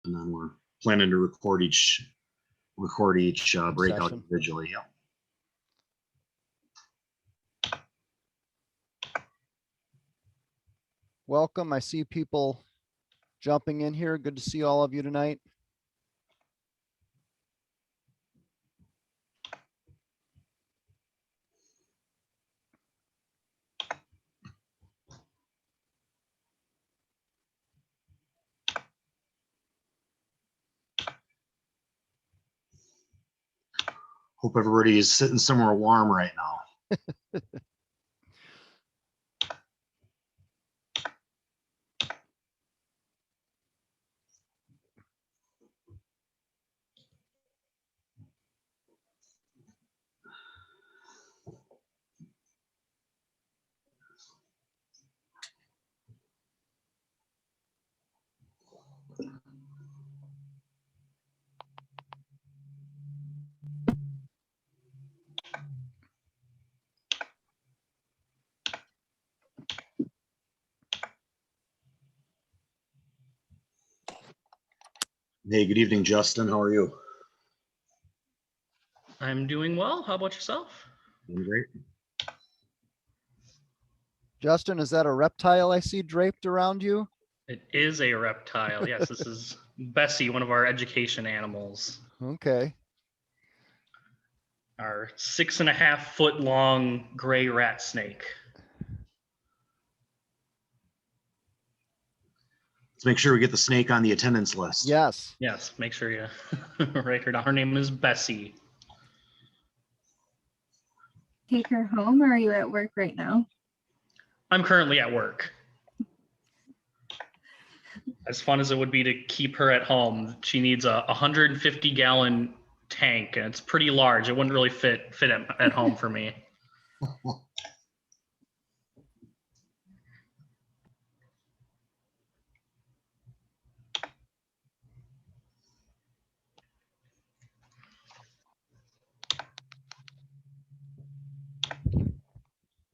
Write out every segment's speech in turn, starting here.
And then we're planning to record each breakout Session. individually. Yep. Welcome. I see people jumping in here. Good to see all of you tonight. Hope everybody is sitting somewhere warm right now. Hey, good evening, Justin. How are you? I'm doing well. How about yourself? Doing great. Justin, is that a reptile I see draped around you? It is a reptile. Yes, this is Bessie, one of our education animals. Okay. Our 6.5-foot long gray rat snake. Let's make sure we get the snake on the attendance list. Yes. Yes, make sure you write her down. Her name is Bessie. Take her home, or are you at work right now? I'm currently at work. As fun as it would be to keep her at home, she needs a 150-gallon tank, and it's pretty large. It wouldn't really fit at home for me.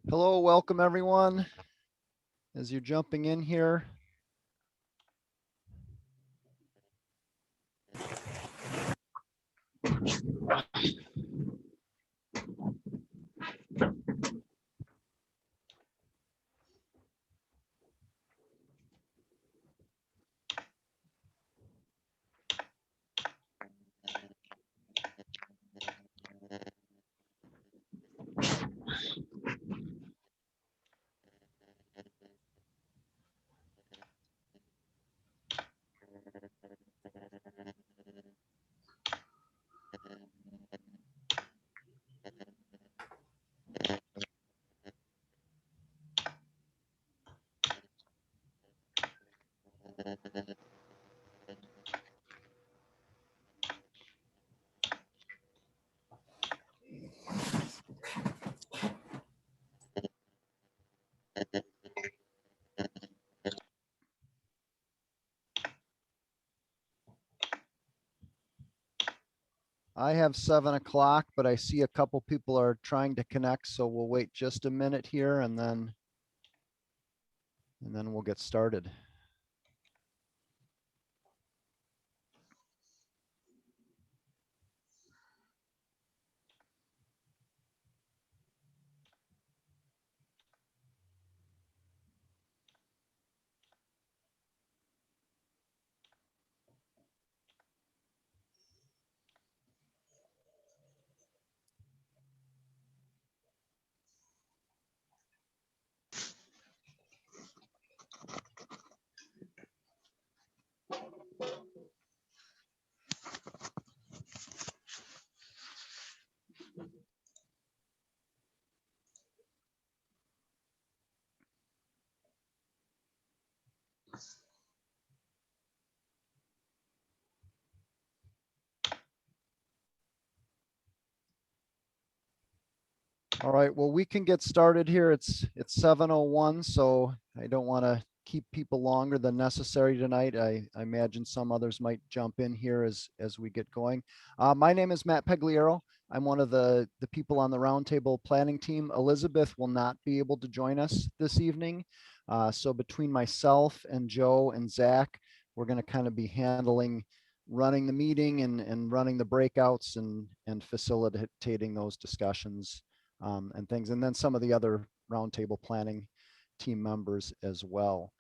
Hello, welcome everyone. As you're jumping in here. I have 7 o'clock, but I see a couple people are trying to connect, so we'll wait just a minute here and then we'll get started. All right, well, we can get started here. It's 7:01, so I don't want to keep people longer than necessary tonight. I imagine some others might jump in here as we get going. My name is Matt Pegliero. I'm one of the people on the Roundtable planning team. Elizabeth will not be able to join us this evening. So between myself and Joe and Zach, we're going to kind of be handling running the meeting and running the breakouts and facilitating those discussions and things. And then some of the other roundtable planning team members as well.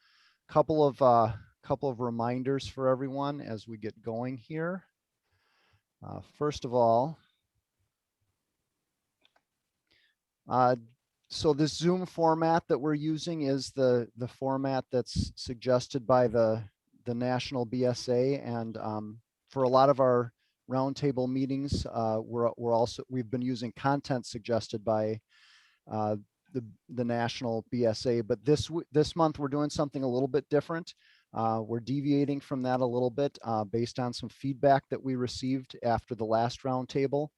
Couple of reminders for everyone as we get going here. First of all, so this Zoom format that we're using is the format that's suggested by the national BSA, and for a lot of our roundtable meetings, we've been using content suggested by the national BSA, but this month we're doing something a little bit different. We're deviating from that a little bit based on some feedback that we received after the last roundtable.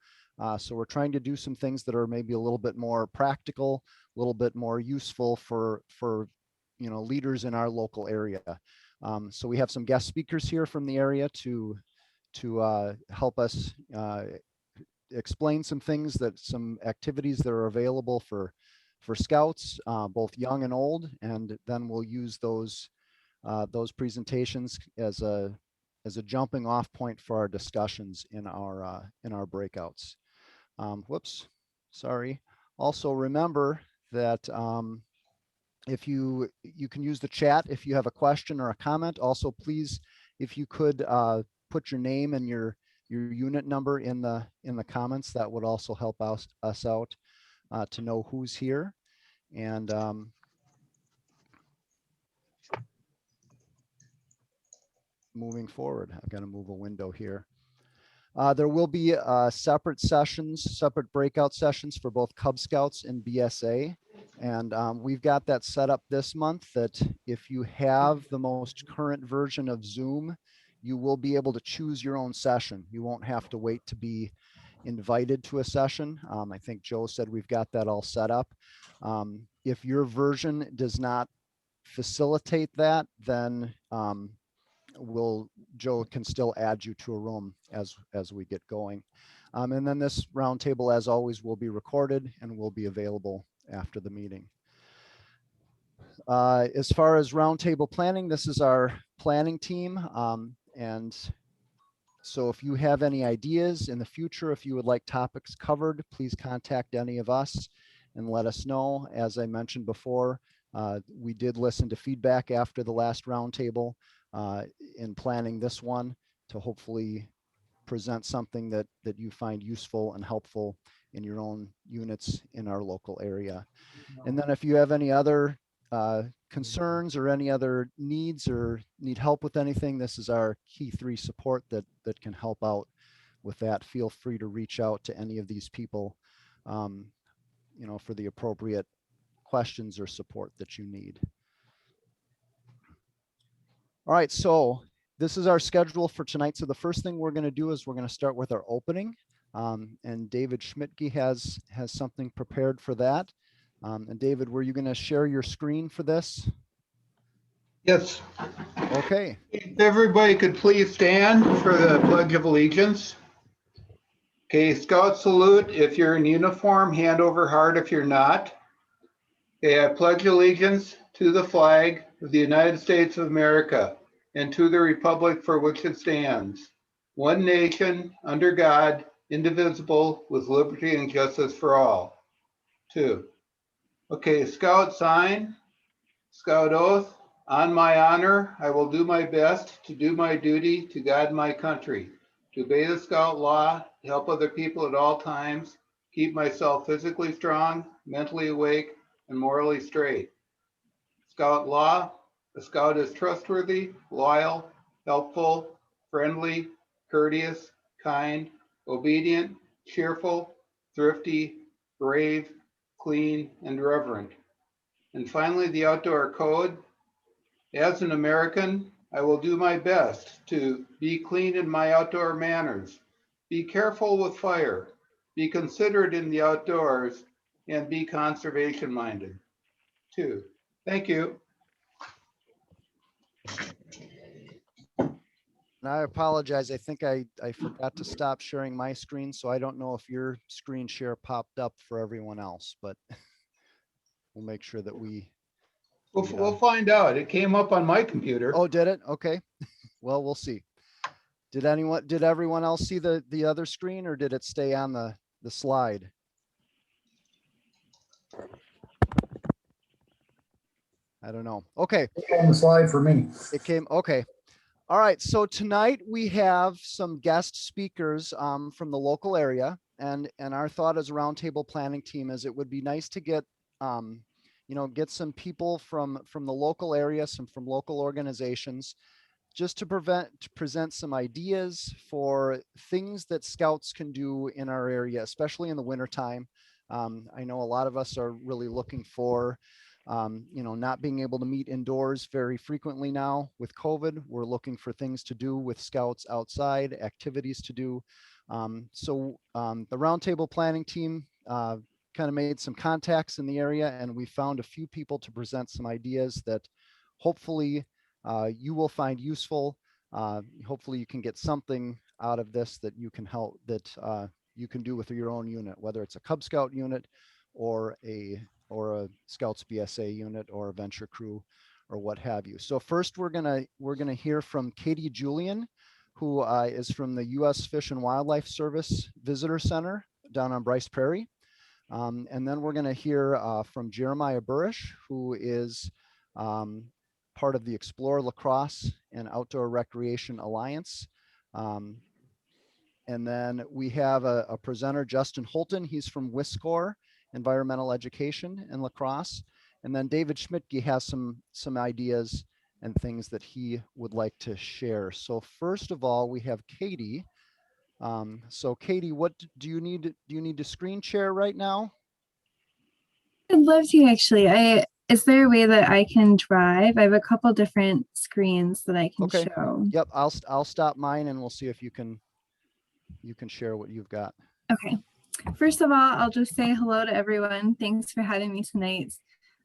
So we're trying to do some things that are maybe a little bit more practical, a little bit more useful for leaders in our local area. So we have some guest speakers here from the area to help us explain some things, some activities that are available for scouts, both young and old, and then we'll use those presentations as a jumping off point for our discussions in our breakouts. Whoops, sorry. Also remember that if you can use the chat if you have a question or a comment. Also, please, if you could put your name and your unit number in the comments, that would also help us out to know who's here. And moving forward, I've got to move a window here. There will be separate breakout sessions for both Cub Scouts and BSA. And we've got that set up this month that if you have the most current version of Zoom, you will be able to choose your own session. You won't have to wait to be invited to a session. I think Joe said we've got that all set up. If your version does not facilitate that, then Joe can still add you to a room as we get going. And then this roundtable, as always, will be recorded and will be available after the meeting. As far as roundtable planning, this is our planning team. And so if you have any ideas in the future, if you would like topics covered, please contact any of us and let us know. As I mentioned before, we did listen to feedback after the last roundtable in planning this one to hopefully present something that you find useful and helpful in your own units in our local area. And then if you have any other concerns or any other needs or need help with anything, this is our key 3 support that can help out with that. Feel free to reach out to any of these people, for the appropriate questions or support that you need. All right, so this is our schedule for tonight. So the first thing we're going to do is we're going to start with our opening, and David Schmidtke has something prepared for that. And David, were you going to share your screen for this? Yes. Okay. If everybody could please stand for the Pledge of Allegiance. Okay, Scout salute if you're in uniform, hand over heart if you're not. Okay, I pledge allegiance to the flag of the United States of America and to the republic for which it stands, one nation, under God, indivisible, with liberty and justice for all. 2. Okay, Scout sign, Scout oath. On my honor, I will do my best to do my duty to God and my country, to obey the Scout law, to help other people at all times, keep myself physically strong, mentally awake, and morally straight. Scout law: a Scout is trustworthy, loyal, helpful, friendly, courteous, kind, obedient, cheerful, thrifty, brave, clean, and reverent. And finally, the outdoor code: as an American, I will do my best to be clean in my outdoor manners, be careful with fire, be considerate in the outdoors, and be conservation minded. 2. Thank you. And I apologize. I think I forgot to stop sharing my screen, so I don't know if your screen share popped up for everyone else, but we'll make sure that We'll find out. It came up on my computer. Oh, did it? Okay. well, we'll see. Did everyone else see the other screen, or did it stay on the slide? I don't know. Okay. On the slide for me. It came, okay. All right, so tonight we have some guest speakers from the local area, and our thought as a roundtable planning team is it would be nice to get, get some people from the local area, from local organizations, just to present some ideas for things that scouts can do in our area, especially in the wintertime. I know a lot of us are really looking for not being able to meet indoors very frequently now with COVID. We're looking for things to do with scouts outside, activities to do. So the roundtable planning team kind of made some contacts in the area, and we found a few people to present some ideas that hopefully you will find useful. Hopefully you can get something out of this that you can help, that you can do with your own unit, whether it's a Cub Scout unit or a Scouts BSA unit or a venture crew or what have you. So first we're gonna hear from Katie Julian, who is from the U.S. Fish and Wildlife Service Visitor Center down on Bryce Prairie. And then we're gonna hear from Jeremiah Burish, who is part of the Explore Lacrosse and Outdoor Recreation Alliance. And then we have a presenter, Justin Holton. He's from WISCOR, Environmental Education and Lacrosse. And then David Schmidtke has some ideas and things that he would like to share. So first of all, we have Katie. So Katie, what do you need? Do you need to screen share right now? I'd love to actually. Is there a way that I can drive? I have a couple different screens that I can Okay. show. Yep, I'll stop mine and we'll see if you can share what you've got. Okay. First of all, I'll just say hello to everyone. Thanks for having me tonight.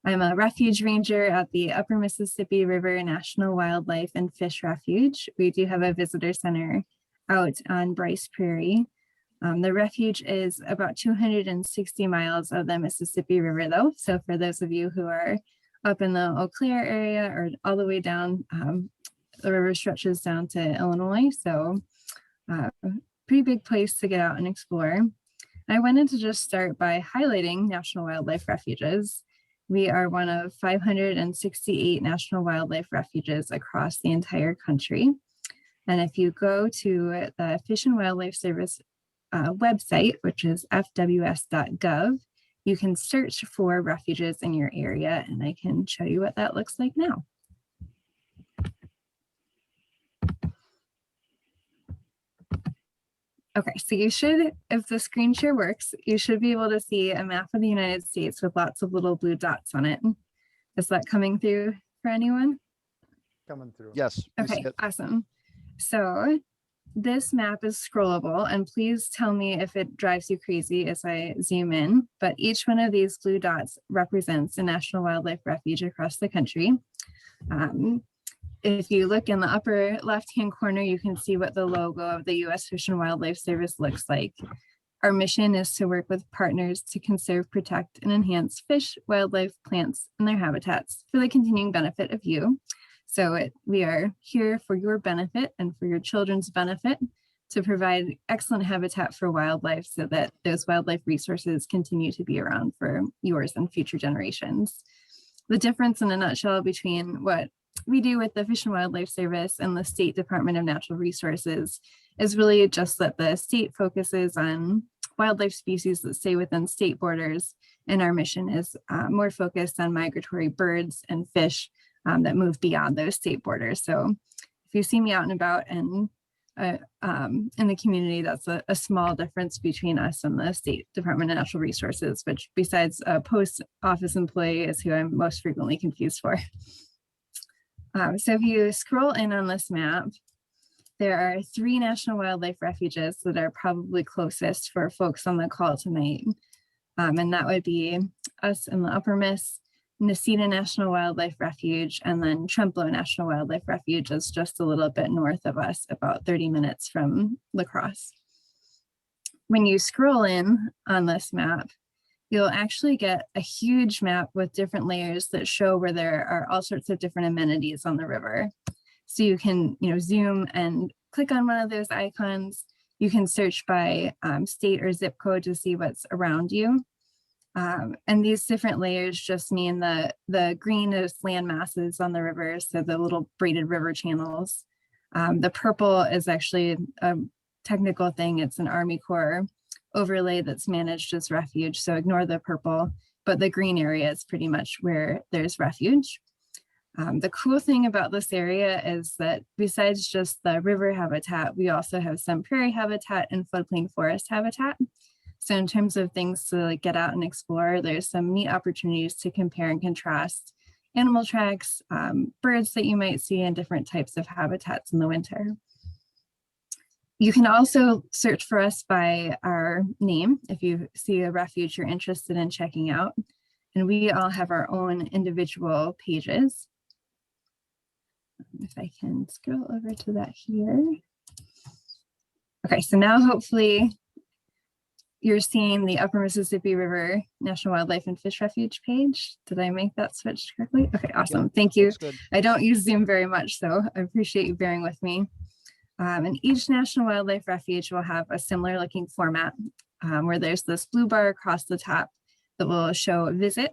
I'm a refuge ranger at the Upper Mississippi River National Wildlife and Fish Refuge. We do have a visitor center out on Bryce Prairie. The refuge is about 260 miles of the Mississippi River, though. So for those of you who are up in the Eau Claire area or all the way down, the river stretches down to Illinois. So pretty big place to get out and explore. I wanted to just start by highlighting National Wildlife Refuges. We are one of 568 National Wildlife Refuges across the entire country. And if you go to the Fish and Wildlife Service website, which is fws.gov, you can search for refuges in your area, and I can show you what that looks like now. Okay, so you should, if the screen share works, you should be able to see a map of the United States with lots of little blue dots on it. Is that coming through for anyone? Coming through. Yes. we see Okay, it. awesome. So this map is scrollable, and please tell me if it drives you crazy as I zoom in, but each one of these blue dots represents a National Wildlife Refuge across the country. If you look in the upper left-hand corner, you can see what the logo of the U.S. Fish and Wildlife Service looks like. Our mission is to work with partners to conserve, protect, and enhance fish, wildlife, plants, and their habitats for the continuing benefit of you. So we are here for your benefit and for your children's benefit to provide excellent habitat for wildlife so that those wildlife resources continue to be around for yours and future generations. The difference in a nutshell between what we do with the Fish and Wildlife Service and the State Department of Natural Resources is really just that the state focuses on wildlife species that stay within state borders, and our mission is more focused on migratory birds and fish that move beyond those state borders. So if you see me out and about and in the community, that's a small difference between us and the State Department of Natural Resources, which besides a post office employee is who I'm most frequently confused for. So if you scroll in on this map, there are 3 national wildlife refuges that are probably closest for folks on the call tonight. And that would be us in the Upper Miss, Nacita National Wildlife Refuge, and then Trempealeau National Wildlife Refuge is just a little bit north of us, about 30 minutes from La Crosse. When you scroll in on this map, you'll actually get a huge map with different layers that show where there are all sorts of different amenities on the river. So you can, zoom and click on one of those icons. You can search by state or zip code to see what's around you. And these different layers just mean the green is land masses on the river, so the little braided river channels. The purple is actually a technical thing. It's an Army Corps overlay that's managed as refuge, so ignore the purple, but the green area is pretty much where there's refuge. The cool thing about this area is that besides just the river habitat, we also have some prairie habitat and floodplain forest habitat. So in terms of things to get out and explore, there's some neat opportunities to compare and contrast animal tracks, birds that you might see in different types of habitats in the winter. You can also search for us by our name if you see a refuge you're interested in checking out. And we all have our own individual pages. If I can scroll over to that here. Okay, so now hopefully you're seeing the Upper Mississippi River National Wildlife and Fish Refuge page. Did I make that switch correctly? Okay, awesome. Thank you. I don't use Zoom very much, so I appreciate you bearing with me. And each National Wildlife Refuge will have a similar looking format where there's this blue bar across the top that will show visit.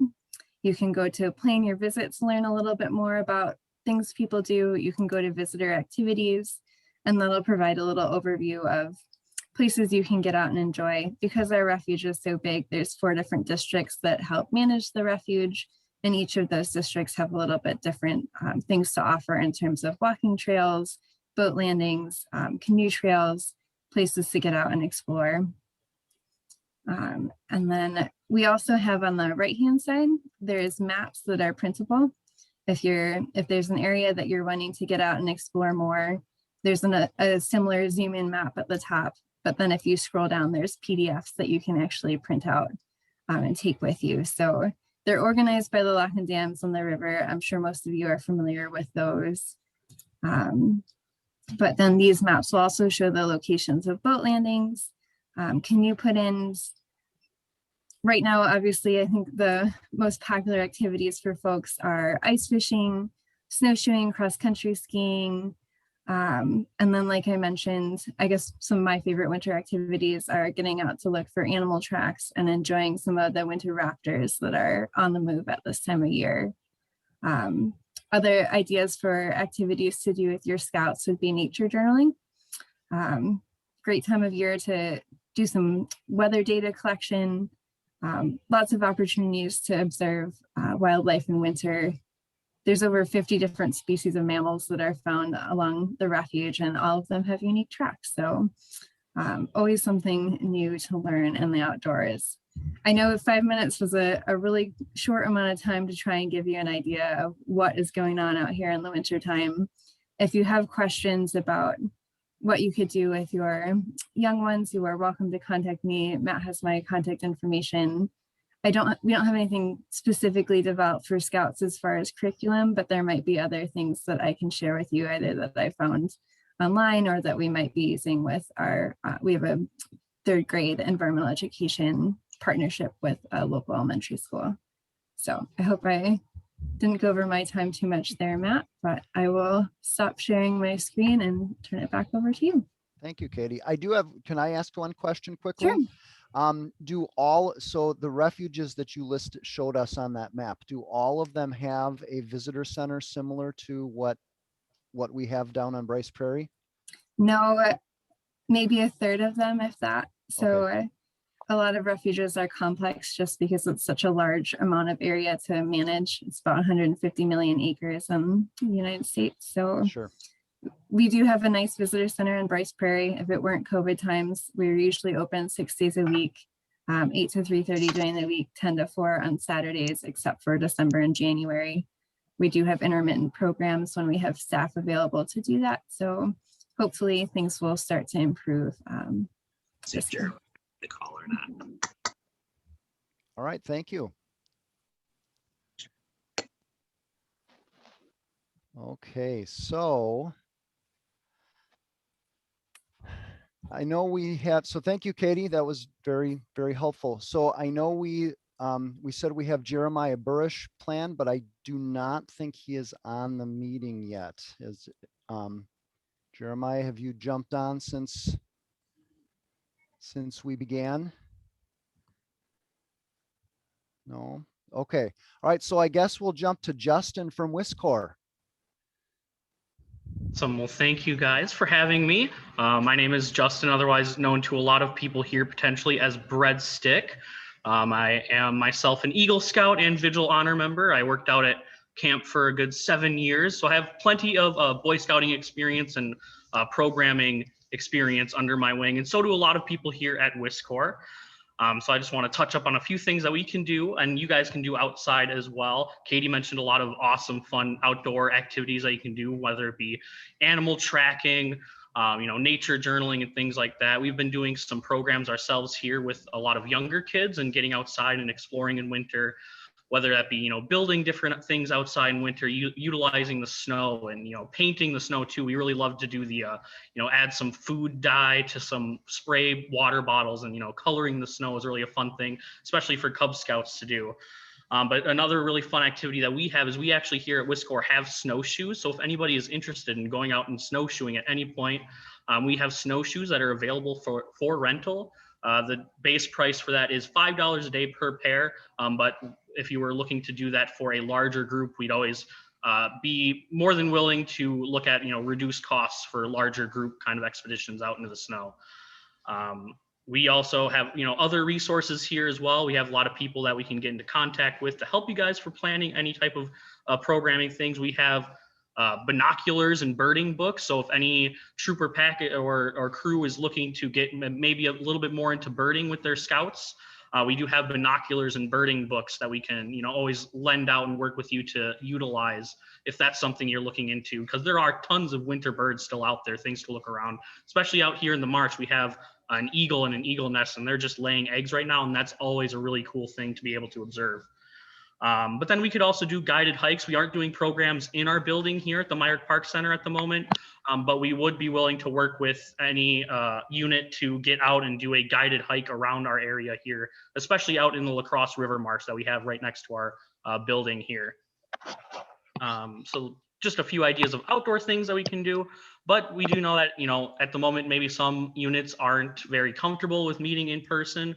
You can go to plan your visits, learn a little bit more about things people do. You can go to visitor activities, and that'll provide a little overview of places you can get out and enjoy. Because our refuge is so big, there's 4 different districts that help manage the refuge, and each of those districts have a little bit different things to offer in terms of walking trails, boat landings, canoe trails, places to get out and explore. And then we also have on the right-hand side, there's maps that are printable. If there's an area that you're wanting to get out and explore more, there's a similar zoom in map at the top. But then if you scroll down, there's PDFs that you can actually print out and take with you. So they're organized by the lock and dams on the river. I'm sure most of you are familiar with those. But then these maps will also show the locations of boat landings. Can you put in, right now, obviously, I think the most popular activities for folks are ice fishing, snowshoeing, cross-country skiing, and then, like I mentioned, I guess some of my favorite winter activities are getting out to look for animal tracks and enjoying some of the winter raptors that are on the move at this time of year. Other ideas for activities to do with your scouts would be nature journaling. Great time of year to do some weather data collection. Lots of opportunities to observe wildlife in winter. There's over 50 different species of mammals that are found along the refuge, and all of them have unique tracks. So always something new to learn in the outdoors. I know 5 minutes was a really short amount of time to try and give you an idea of what is going on out here in the wintertime. If you have questions about what you could do with your young ones, you are welcome to contact me. Matt has my contact information. We don't have anything specifically developed for scouts as far as curriculum, but there might be other things that I can share with you, either that I found online or that we might be using with our, we have a 3rd grade environmental education partnership with a local elementary school. So I hope I didn't go over my time too much there, Matt, but I will stop sharing my screen and turn it back over to you. Thank you, Katie. Can I ask one question quickly? Sure. So the refuges that you showed us on that map, do all of them have a visitor center similar to what we have down on Bryce Prairie? No, maybe 1/3 of them, if that. So Okay. A lot of refuges are complex just because it's such a large amount of area to manage. It's about 150 million acres in the United States. So Sure. we do have a nice visitor center in Bryce Prairie. If it weren't COVID times, we're usually open 6 days a week, 8 to 3:30 during the week, 10 to 4 on Saturdays, except for December and January. We do have intermittent programs when we have staff available to do that. So hopefully things will start to improve. This year. The call or not. All right. Thank you. Okay. So I know we had, so thank you, Katie. That was very, very helpful. So I know we said we have Jeremiah Burrish planned, but I do not think he is on the meeting yet. Jeremiah, have you jumped on since we began? No? Okay. All right. So I guess we'll jump to Justin from WISCOR. Well, thank you guys for having me. My name is Justin, otherwise known to a lot of people here potentially as Breadstick. I am myself an Eagle Scout and Vigil Honor member. I worked out at camp for a good 7 years, so I have plenty of Boy Scouting experience and programming experience under my wing, and so do a lot of people here at WISCOR. So I just want to touch up on a few things that we can do and you guys can do outside as well. Katie mentioned a lot of awesome, fun outdoor activities that you can do, whether it be animal tracking, nature journaling and things like that. We've been doing some programs ourselves here with a lot of younger kids and getting outside and exploring in winter, whether that be, building different things outside in winter, utilizing the snow and, painting the snow too. We really love to do the, add some food dye to some spray water bottles and, coloring the snow is really a fun thing, especially for Cub Scouts to do. But another really fun activity that we have is we actually here at WISCOR have snowshoes. So if anybody is interested in going out and snowshoeing at any point, we have snowshoes that are available for rental. The base price for that is $5 a day per pair. But if you were looking to do that for a larger group, we'd always be more than willing to look at, reduced costs for larger group kind of expeditions out into the snow. We also have, other resources here as well. We have a lot of people that we can get into contact with to help you guys for planning any type of programming things. We have binoculars and birding books. So if any trooper packet or crew is looking to get maybe a little bit more into birding with their scouts, we do have binoculars and birding books that we can, always lend out and work with you to utilize if that's something you're looking into, because there are tons of winter birds still out there, things to look around, especially out here in the marsh. We have an eagle and an eagle nest, and they're just laying eggs right now. And that's always a really cool thing to be able to observe. But then we could also do guided hikes. We aren't doing programs in our building here at the Myrick Park Center at the moment, but we would be willing to work with any unit to get out and do a guided hike around our area here, especially out in the La Crosse River Marsh that we have right next to our building here. So just a few ideas of outdoor things that we can do, but we do know that, at the moment, maybe some units aren't very comfortable with meeting in person.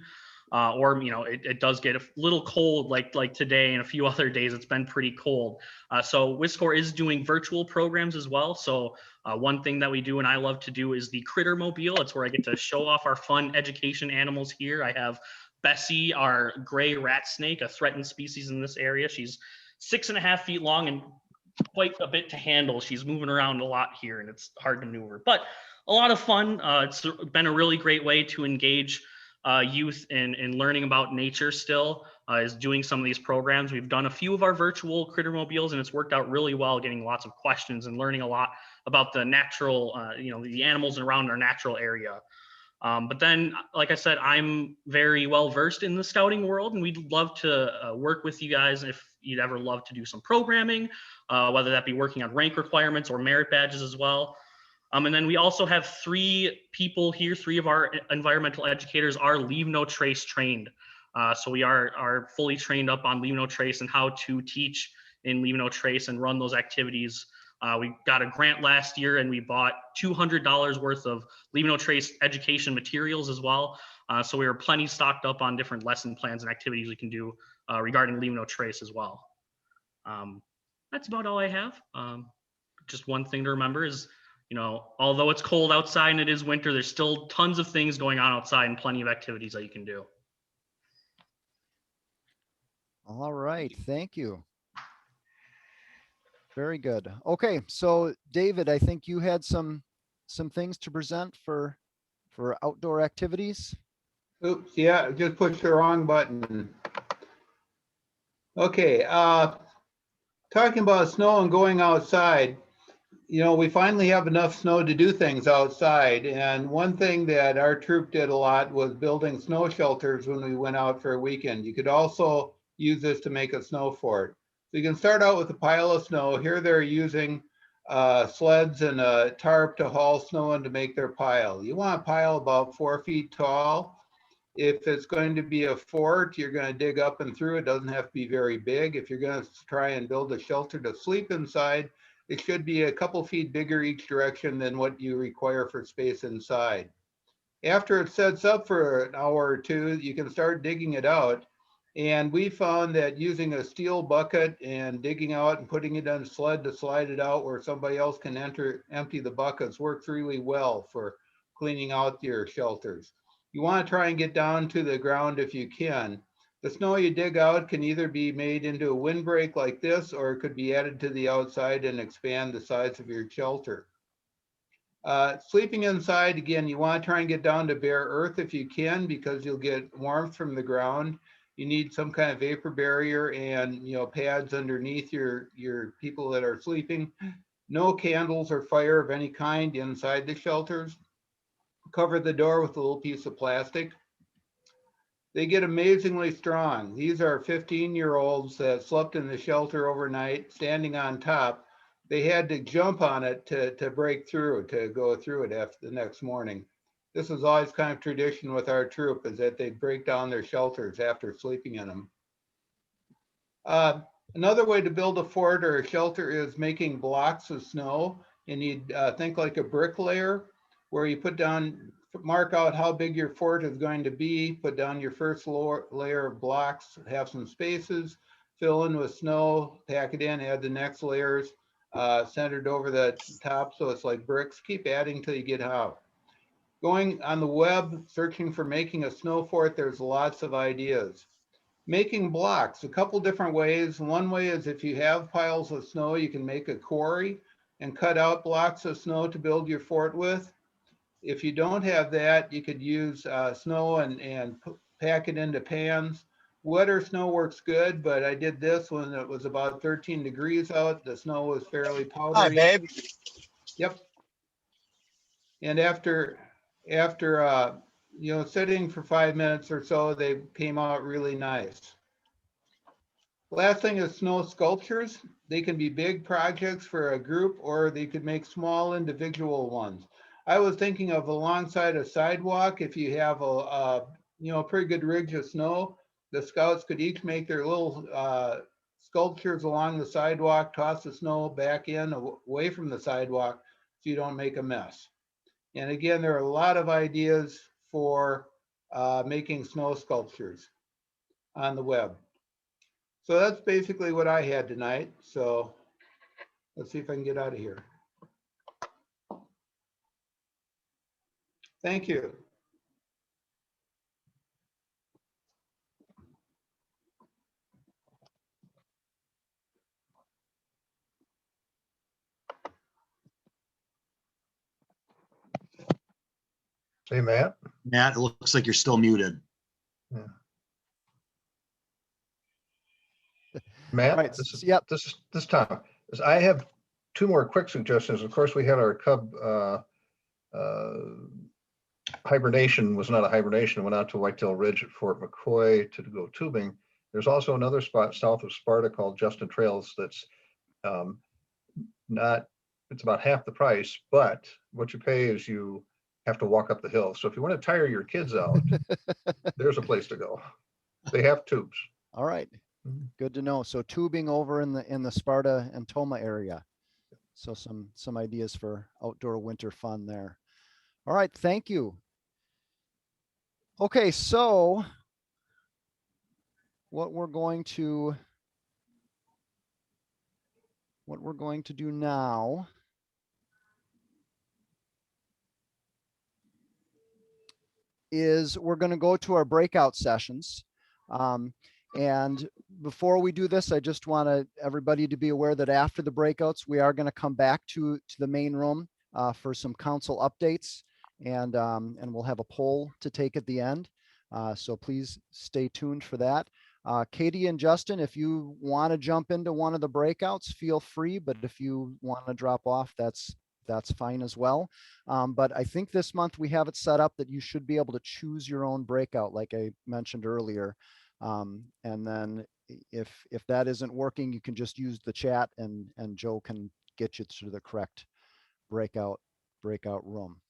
Or it does get a little cold like today and a few other days. It's been pretty cold. So WISCOR is doing virtual programs as well. So one thing that we do and I love to do is the Critter Mobile. It's where I get to show off our fun education animals here. I have Bessie, our gray rat snake, a threatened species in this area. She's 6.5 feet long and quite a bit to handle. She's moving around a lot here and it's hard to maneuver, but a lot of fun. It's been a really great way to engage youth in learning about nature still, is doing some of these programs. We've done a few of our virtual Critter Mobiles and it's worked out really well, getting lots of questions and learning a lot about the natural, the animals around our natural area. But then, like I said, I'm very well versed in the scouting world and we'd love to work with you guys if you'd ever love to do some programming, whether that be working on rank requirements or merit badges as well. And then we also have 3 people here. 3 of our environmental educators are Leave No Trace trained. So we are fully trained up on Leave No Trace and how to teach in Leave No Trace and run those activities. We got a grant last year and we bought $200 worth of Leave No Trace education materials as well. So we were plenty stocked up on different lesson plans and activities we can do regarding Leave No Trace as well. That's about all I have. Just one thing to remember is, although it's cold outside and it is winter, there's still tons of things going on outside and plenty of activities that you can do. All right, thank you. Very good. Okay, so David, I think you had some things to present for outdoor activities. Oops, yeah, just pushed the wrong button. Okay, talking about snow and going outside. We finally have enough snow to do things outside. And one thing that our troop did a lot was building snow shelters when we went out for a weekend. You could also use this to make a snow fort. So you can start out with a pile of snow. Here they're using sleds and a tarp to haul snow in to make their pile. You want a pile about 4 feet tall. If it's going to be a fort, you're going to dig up and through. It doesn't have to be very big. If you're going to try and build a shelter to sleep inside, it should be a couple feet bigger each direction than what you require for space inside. After it sets up for an hour or two, you can start digging it out. And we found that using a steel bucket and digging out and putting it on a sled to slide it out where somebody else can empty the buckets works really well for cleaning out your shelters. You want to try and get down to the ground if you can. The snow you dig out can either be made into a windbreak like this, or it could be added to the outside and expand the size of your shelter. Sleeping inside, again, you want to try and get down to bare earth if you can, because you'll get warmth from the ground. You need some kind of vapor barrier and pads underneath your people that are sleeping. No candles or fire of any kind inside the shelters. Cover the door with a little piece of plastic. They get amazingly strong. These are 15-year-olds that slept in the shelter overnight, standing on top. They had to jump on it to break through, to go through it after the next morning. This is always kind of tradition with our troop, is that they break down their shelters after sleeping in them. Another way to build a fort or a shelter is making blocks of snow. And you'd think like a bricklayer, where you put down, mark out how big your fort is going to be, put down your first layer of blocks, have some spaces, fill in with snow, pack it in, add the next layers, centered over the top so it's like bricks. Keep adding till you get out. Going on the web, searching for making a snow fort, there's lots of ideas. Making blocks, a couple different ways. One way is if you have piles of snow, you can make a quarry and cut out blocks of snow to build your fort with. If you don't have that, you could use snow and pack it into pans. Wetter snow works good, but I did this when it was about 13 degrees out. The snow was fairly powdery. Hi, babe. Yep. And after sitting for 5 minutes or so, they came out really nice. Last thing is snow sculptures. They can be big projects for a group, or they could make small individual ones. I was thinking of alongside a sidewalk, if you have a pretty good ridge of snow, the scouts could each make their little sculptures along the sidewalk, toss the snow back in away from the sidewalk so you don't make a mess. And again, there are a lot of ideas for making snow sculptures on the web. So that's basically what I had tonight. So let's see if I can get out of here. Thank you. Say, Matt. Matt, it looks like you're still muted. Matt, Right, this is, yep. this time, I have two more quick suggestions. Of course, we had our cub hibernation, was not a hibernation, went out to Whitetail Ridge at Fort McCoy to go tubing. There's also another spot south of Sparta called Justin Trails that's it's about half the price, but what you pay is you have to walk up the hill. So if you want to tire your kids out, there's a place to go. They have tubes. All right, Mhm. good to know. So tubing over in the Sparta and Toma area. So some ideas for outdoor winter fun there. All right, thank you. Okay, so what we're going to do now is we're going to go to our breakout sessions. And before we do this, I just want everybody to be aware that after the breakouts, we are going to come back to the main room for some council updates, and we'll have a poll to take at the end. So please stay tuned for that. Katie and Justin, if you want to jump into one of the breakouts, feel free, but if you want to drop off, that's fine as well. But I think this month we have it set up that you should be able to choose your own breakout, like I mentioned earlier. And then if that isn't working, you can just use the chat and Joe can get you to the correct breakout room.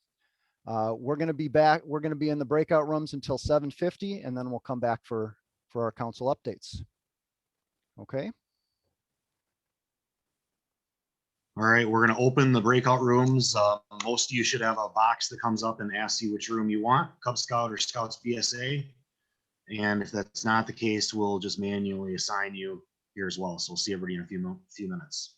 We're going to be back. We're going to be in the breakout rooms until 7:50, and then we'll come back for our council updates. Okay. All right, we're gonna open the breakout rooms. Most of you should have a box that comes up and asks you which room you want, Cub Scout or Scouts BSA. And if that's not the case, we'll just manually assign you here as well. So we'll see everybody in a few minutes.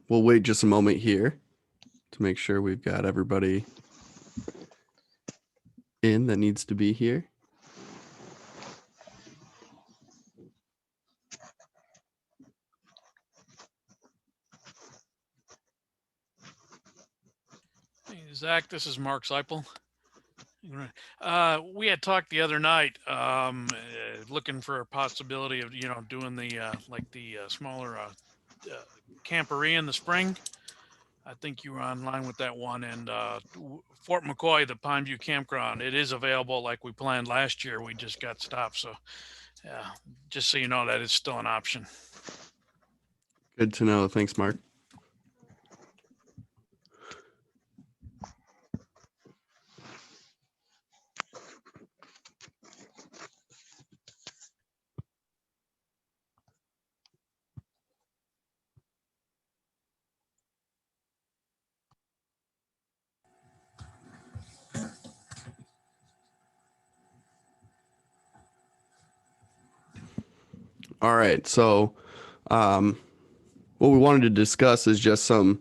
We'll wait just a moment here to make sure we've got everybody in that needs to be here. Hey, Zach, this is Mark Seipel. We had talked the other night, looking for a possibility of, doing the smaller camporee in the spring. I think you were online with that one. And Fort McCoy, the Pine View Campground, it is available like we planned last year. We just got stopped. So, yeah, just so you know that it's still an option. Good to know. Thanks, Mark. All right. So what we wanted to discuss is just kind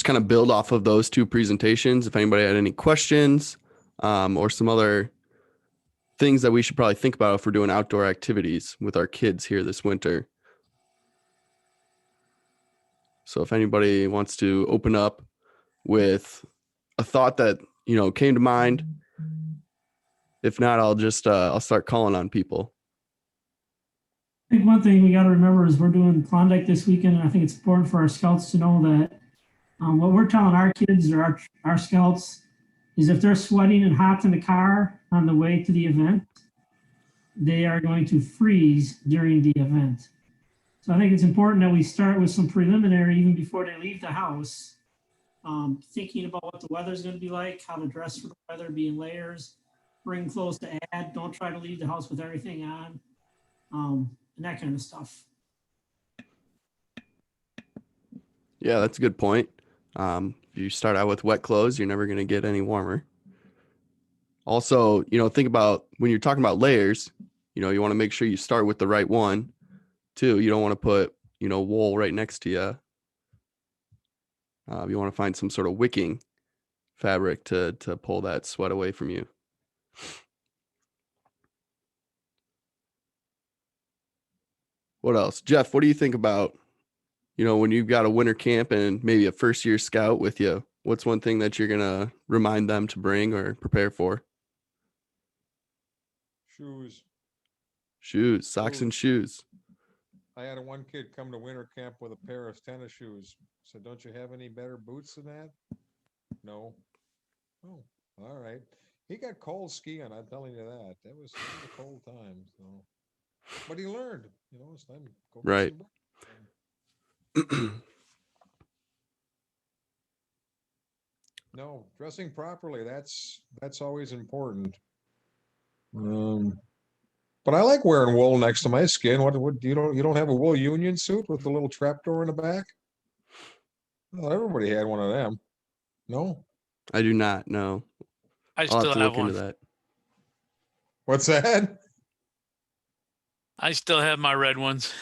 of build off of those two presentations. If anybody had any questions or some other things that we should probably think about if we're doing outdoor activities with our kids here this winter. So if anybody wants to open up with a thought that, came to mind, if not, I'll start calling on people. I think one thing we got to remember is we're doing Klondike this weekend, and I think it's important for our scouts to know that what we're telling our kids or our scouts is if they're sweating and hot in the car on the way to the event, they are going to freeze during the event. So I think it's important that we start with some preliminary even before they leave the house, thinking about what the weather's going to be like, how to dress for the weather, be in layers, bring clothes to add, don't try to leave the house with everything on. And that kind of stuff. Yeah, that's a good point. If you start out with wet clothes, you're never going to get any warmer. Also, think about when you're talking about layers, you want to make sure you start with the right one too. You don't want to put, wool right next to you. You want to find some sort of wicking fabric to pull that sweat away from you. What else? Jeff, what do you think about, when you've got a winter camp and maybe a first year scout with you, what's one thing that you're going to remind them to bring or prepare for? Shoes, socks and shoes. I had one kid come to winter camp with a pair of tennis shoes. Said, don't you have any better boots than that? No. Oh, all right. He got cold skiing, I'm telling you that. That was a cold time. So, but he learned, it's time to go. Right. No, dressing properly, that's always important. But I like wearing wool next to my skin. What you don't have a wool union suit with a little trapdoor in the back? Well, everybody had one of them. No? I do not know. I I'll still have to have look one. into that. What's that? I still have my red ones.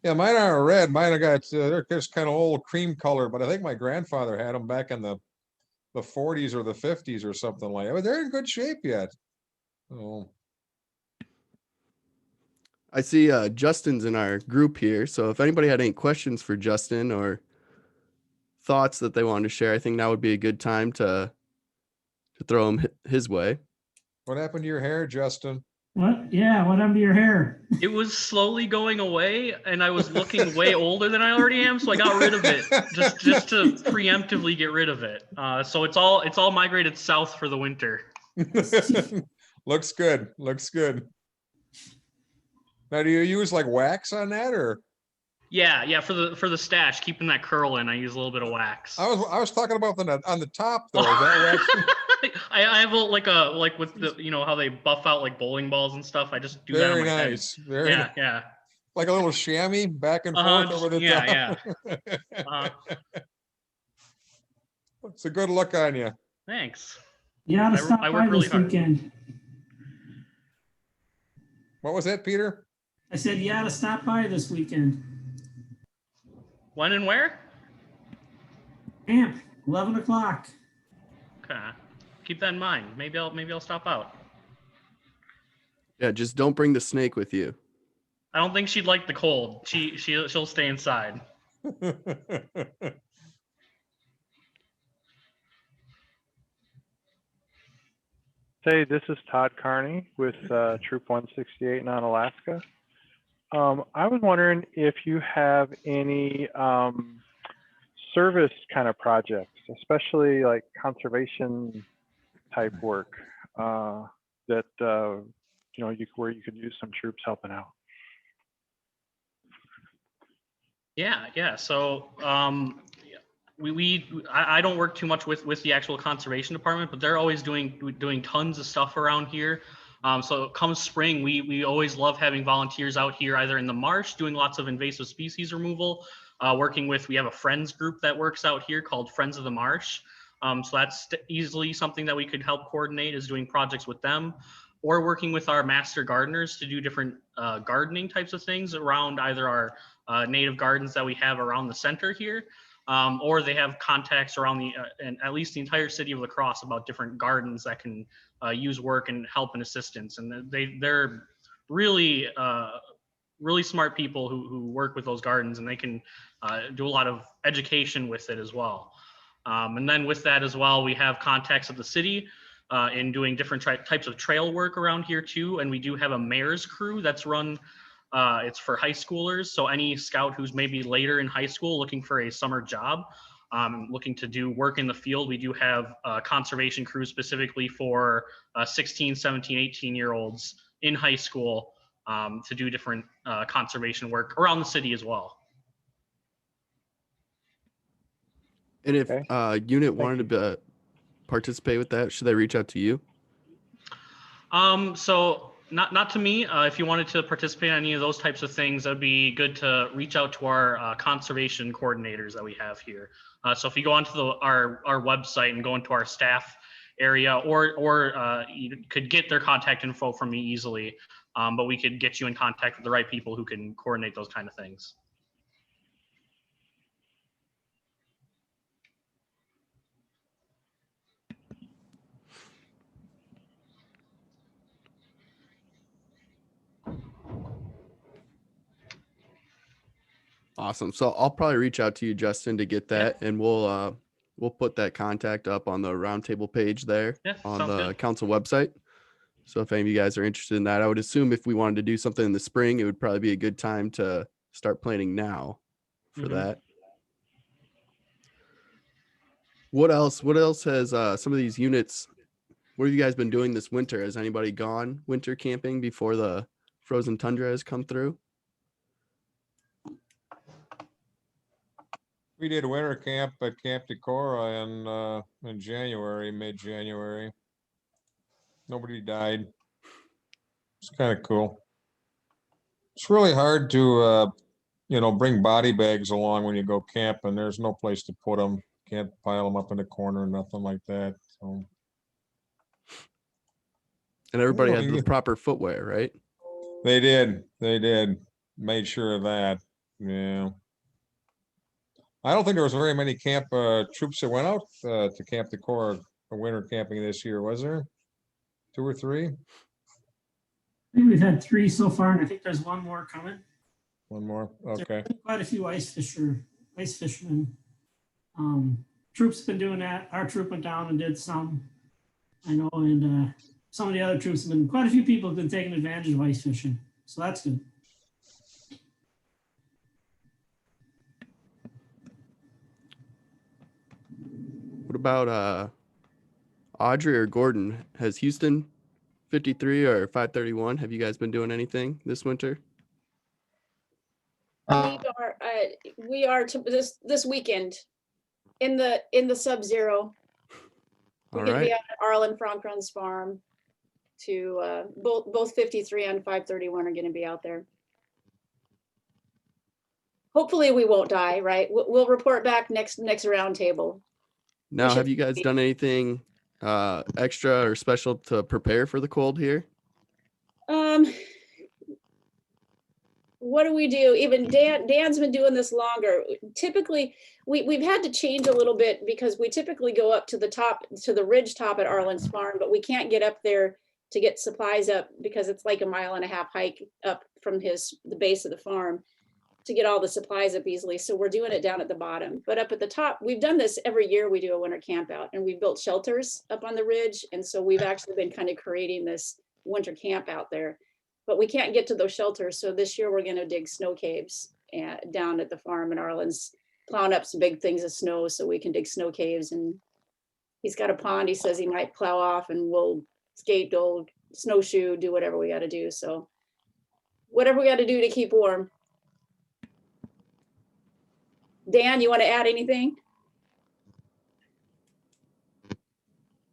Yeah, mine aren't red. Mine are got they're just kind of old cream color, but I think my grandfather had them back in the 40s or the 50s or something like that. But they're in good shape yet. Oh. I see Justin's in our group here. So if anybody had any questions for Justin or thoughts that they wanted to share, I think now would be a good time to throw them his way. What happened to your hair, Justin? What? Yeah, what happened to your hair? It was slowly going away, and I was looking way older than I already am, so I got rid of it just to preemptively get rid of it. So it's all migrated south for the winter. Looks good. Looks good. Now, do you use like wax on that, or? Yeah, for the stash, keeping that curl in, I use a little bit of wax. I was talking about on the top though. Is that wax? I have like with the how they buff out like bowling balls and stuff. I just do that on Very my head. nice. Very nice. Yeah. Like a little chamois back and forth over the top. Yeah. It's a good look on you. Thanks. Yeah, to stop I by work really this hard. weekend. What was that, Peter? I said, yeah, to stop by this weekend. When and where? Camp, 11 o'clock. Okay. Keep that in mind. Maybe I'll stop out. Yeah, just don't bring the snake with you. I don't think she'd like the cold. She'll stay inside. Hey, this is Todd Carney with Troop 168 in Alaska. I was wondering if you have any service kind of projects, especially like conservation type work that where you could use some troops helping out. Yeah. So I don't work too much with the actual conservation department, but they're always doing tons of stuff around here. So come spring, we always love having volunteers out here, either in the marsh doing lots of invasive species removal, we have a friends group that works out here called Friends of the Marsh. So that's easily something that we could help coordinate, is doing projects with them, or working with our master gardeners to do different gardening types of things around either our native gardens that we have around the center here, or they have contacts around and at least the entire city of La Crosse about different gardens that can use work and help and assistance. And they're really smart people who work with those gardens, and they can do a lot of education with it as well. And then with that as well, we have contacts at the city in doing different types of trail work around here too. And we do have a mayor's crew that's run, it's for high schoolers. So any scout who's maybe later in high school looking for a summer job, looking to do work in the field, we do have a conservation crew specifically for 16, 17, 18-year-olds in high school to do different conservation work around the city as well. And if Okay. unit wanted to participate with that, should they reach out to you? So not to me. If you wanted to participate in any of those types of things, that'd be good to reach out to our conservation coordinators that we have here. So if you go onto our website and go into our staff area, or you could get their contact info from me easily, but we could get you in contact with the right people who can coordinate those kind of things. Awesome. So I'll probably reach out to you, Justin, to get that, and we'll put that contact up on the Roundtable page there on sounds the good. council website. So if any of you guys are interested in that, I would assume if we wanted to do something in the spring, it would probably be a good time to start planning now for that. What else has some of these units, what have you guys been doing this winter? Has anybody gone winter camping before the frozen tundra has come through? We did winter camp at Camp Decorah in January, mid-January. Nobody died. It's kind of cool. It's really hard to, bring body bags along when you go camping. There's no place to put them. Can't pile them up in the corner, nothing like that. So. And everybody had the proper footwear, right? They did. Made sure of that. Yeah. I don't think there was very many camp troops that went out to Camp Decorah for winter camping this year, was there? 2 or 3? I think we've had 3 so far, and I think there's one more coming. One more, okay. There's been quite a few ice fishermen. Troops been doing that. Our troop went down and did some, I know, and some of the other troops have been, quite a few people have been taking advantage of ice fishing. So that's good. What about Audrey or Gordon? Has Houston 53 or 531? Have you guys been doing anything this winter? We are to this weekend in the sub-zero. We're All going to be right. out at Arlen Frankrun's farm to both 53 and 531 are going to be out there. Hopefully we won't die, right? We'll report back next roundtable. Now, should have you guys be- done anything extra or special to prepare for the cold here? What do we do? Even Dan's been doing this longer. Typically, we've had to change a little bit because we typically go up to the top, to the ridge top at Arlen's farm, but we can't get up there to get supplies up because it's like a 1.5 mile hike up from the base of the farm to get all the supplies up easily. So we're doing it down at the bottom, but up at the top, we've done this every year. We do a winter camp out and we built shelters up on the ridge. And so we've actually been kind of creating this winter camp out there, but we can't get to those shelters. So this year we're going to dig snow caves down at the farm, and Arlen's plowing up some big things of snow so we can dig snow caves. And he's got a pond he says he might plow off, and we'll skate, old snowshoe, do whatever we got to do. So whatever we got to do to keep warm. Dan, you want to add anything?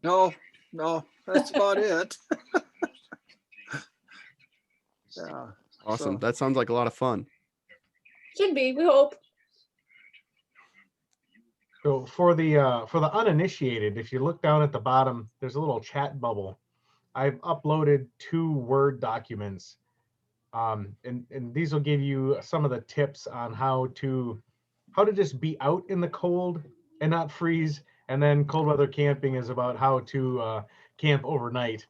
No, that's about it. Yeah. Awesome. So- That sounds like a lot of fun. Should be, we hope. So for the uninitiated, if you look down at the bottom, there's a little chat bubble. I've uploaded 2 Word documents, and these will give you some of the tips on how to just be out in the cold and not freeze. And then cold weather camping is about how to camp overnight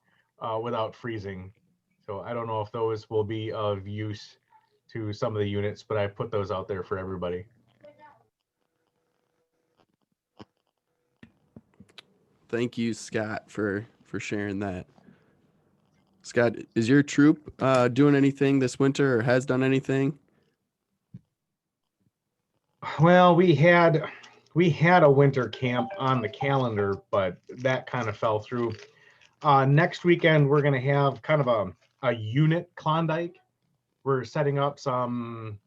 without freezing. So I don't know if those will be of use to some of the units, but I put those out there for everybody. Thank you, Scott, for sharing that. Scott, is your troop doing anything this winter or has done anything? Well, we had a winter camp on the calendar, but that kind of fell through. Next weekend, we're going to have kind of a unit Klondike. We're setting up some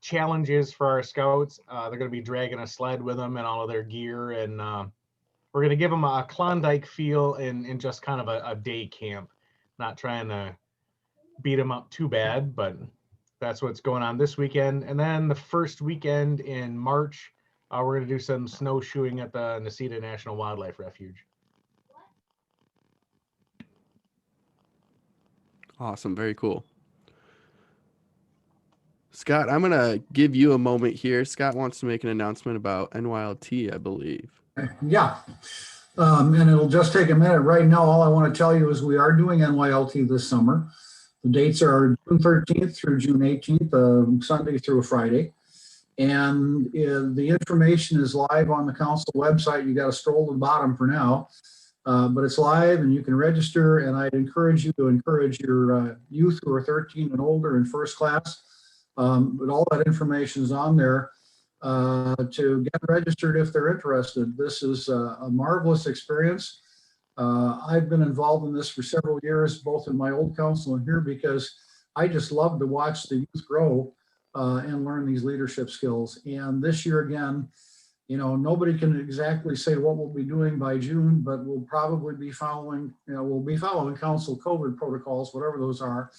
challenges for our scouts. They're going to be dragging a sled with them and all of their gear, and we're going to give them a Klondike feel in just kind of a day camp. Not trying to beat them up too bad, but that's what's going on this weekend. And then the first weekend in March, we're going to do some snowshoeing at the Necedah National Wildlife Refuge. Awesome. Very cool. Scott, I'm going to give you a moment here. Scott wants to make an announcement about NYLT, I believe. Yeah. And it'll just take a minute. Right now, all I want to tell you is we are doing NYLT this summer. The dates are June 13th through June 18th, Sunday through Friday. And the information is live on the council website. You got to scroll to the bottom for now, but it's live and you can register. And I'd encourage you to encourage your youth who are 13 and older in first class. But all that information is on there to get registered if they're interested. This is a marvelous experience. I've been involved in this for several years, both in my old council and here, because I just love to watch the youth grow and learn these leadership skills. And this year again, you know, nobody can exactly say what we'll be doing by June, but we'll probably be following, we'll be following council COVID protocols, whatever those are.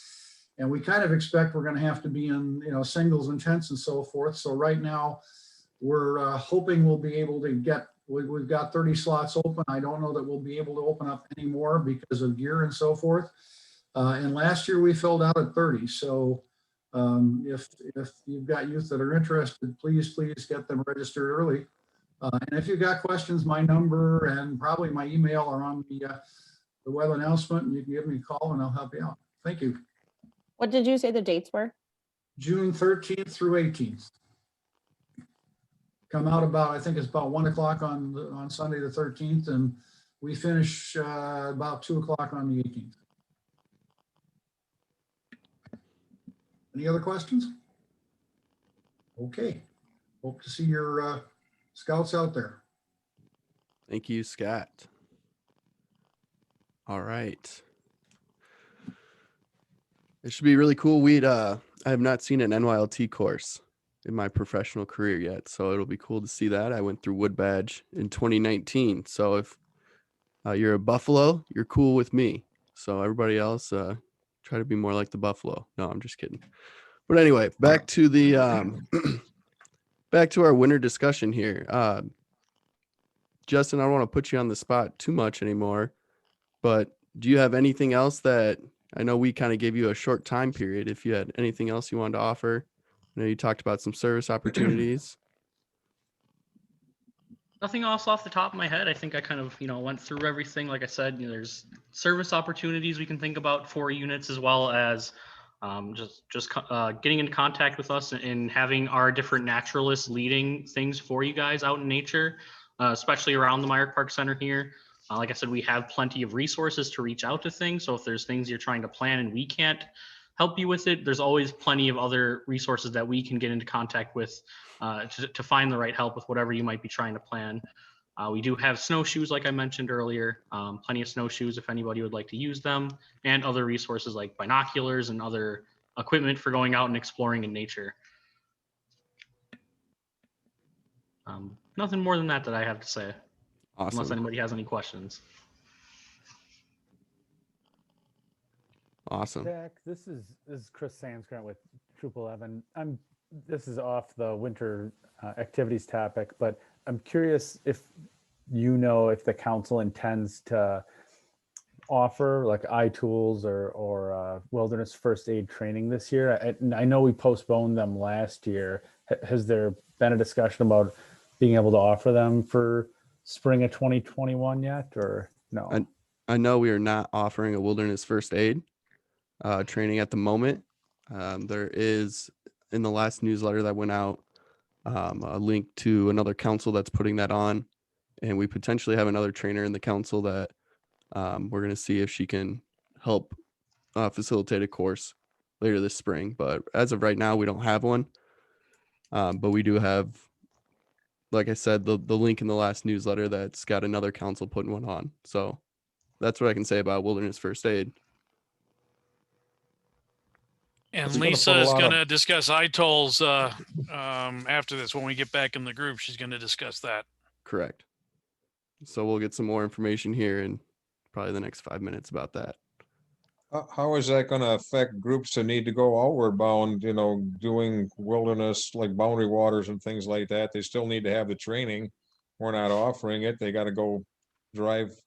And we kind of expect we're going to have to be in, singles and tents and so forth. So right now, we're hoping we'll be able to get, we've got 30 slots open. I don't know that we'll be able to open up any more because of gear and so forth. And last year we filled out at 30. So if you've got youth that are interested, please get them registered early. And if you've got questions, my number and probably my email are on the web announcement, and you can give me a call and I'll help you out. Thank you. What did you say the dates were? June 13th through 18th. Come out about, I think it's about 1 o'clock on Sunday the 13th, and We finish about 2 o'clock on the 18th. Any other questions? Okay. Hope to see your scouts out there. Thank you, Scott. All right. It should be really cool. I have not seen an NYLT course in my professional career yet, so it'll be cool to see that. I went through Wood Badge in 2019. So if you're a Buffalo, you're cool with me. So everybody else, try to be more like the Buffalo. No, I'm just kidding. But anyway, back to the back to our winter discussion here. Justin, I don't want to put you on the spot too much anymore, but do you have anything else that I know we kind of gave you a short time period? If you had anything else you wanted to offer, I know you talked about some service opportunities. Nothing else off the top of my head. I think I kind of, went through everything. Like I said, there's service opportunities we can think about for units, as well as just getting in contact with us and having our different naturalists leading things for you guys out in nature, especially around the Meyer Park Center here. Like I said, we have plenty of resources to reach out to things. So if there's things you're trying to plan and we can't help you with it, there's always plenty of other resources that we can get into contact with to find the right help with whatever you might be trying to plan. We do have snowshoes, like I mentioned earlier, plenty of snowshoes if anybody would like to use them, and other resources like binoculars and other equipment for going out and exploring in nature. Nothing more than that I have to say. Awesome. Unless anybody has any questions. Awesome. Jack, this is Chris Sandsgrant with Troop 11. This is off the winter activities topic, but I'm curious if if the council intends to offer like iTools or wilderness first aid training this year. I know we postponed them last year. Has there been a discussion about being able to offer them for spring of 2021 yet, or no? I know we are not offering a wilderness first aid training at the moment. There is, in the last newsletter that went out, a link to another council that's putting that on, and we potentially have another trainer in the council that we're going to see if she can help facilitate a course later this spring. But as of right now, we don't have one, but we do have, like I said, the link in the last newsletter that's got another council putting one on. So that's what I can say about wilderness first aid. And It's gonna Lisa put a is lot going of- to discuss iTools after this. When we get back in the group, she's going to discuss that. Correct. So we'll get some more information here in probably the next 5 minutes about that. How is that gonna affect groups that need to go outward bound, doing wilderness, like boundary waters and things like that? They still need to have the training. We're not offering it. They gotta go drive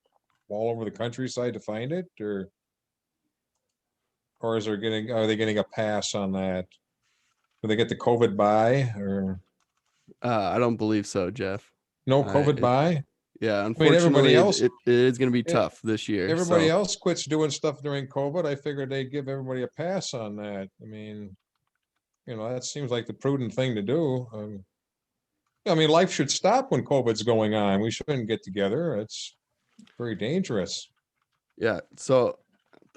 all over the countryside to find it, or are they getting a pass on that? Do they get the COVID buy, or I don't believe so, Jeff. no COVID buy? Yeah, I mean, unfortunately, everybody else, it is going to be tough this year. everybody so. else quits doing stuff during COVID. I figured they'd give everybody a pass on that. I mean, that seems like the prudent thing to do. I mean, life should stop when COVID's going on. We shouldn't get together. It's very dangerous. Yeah, so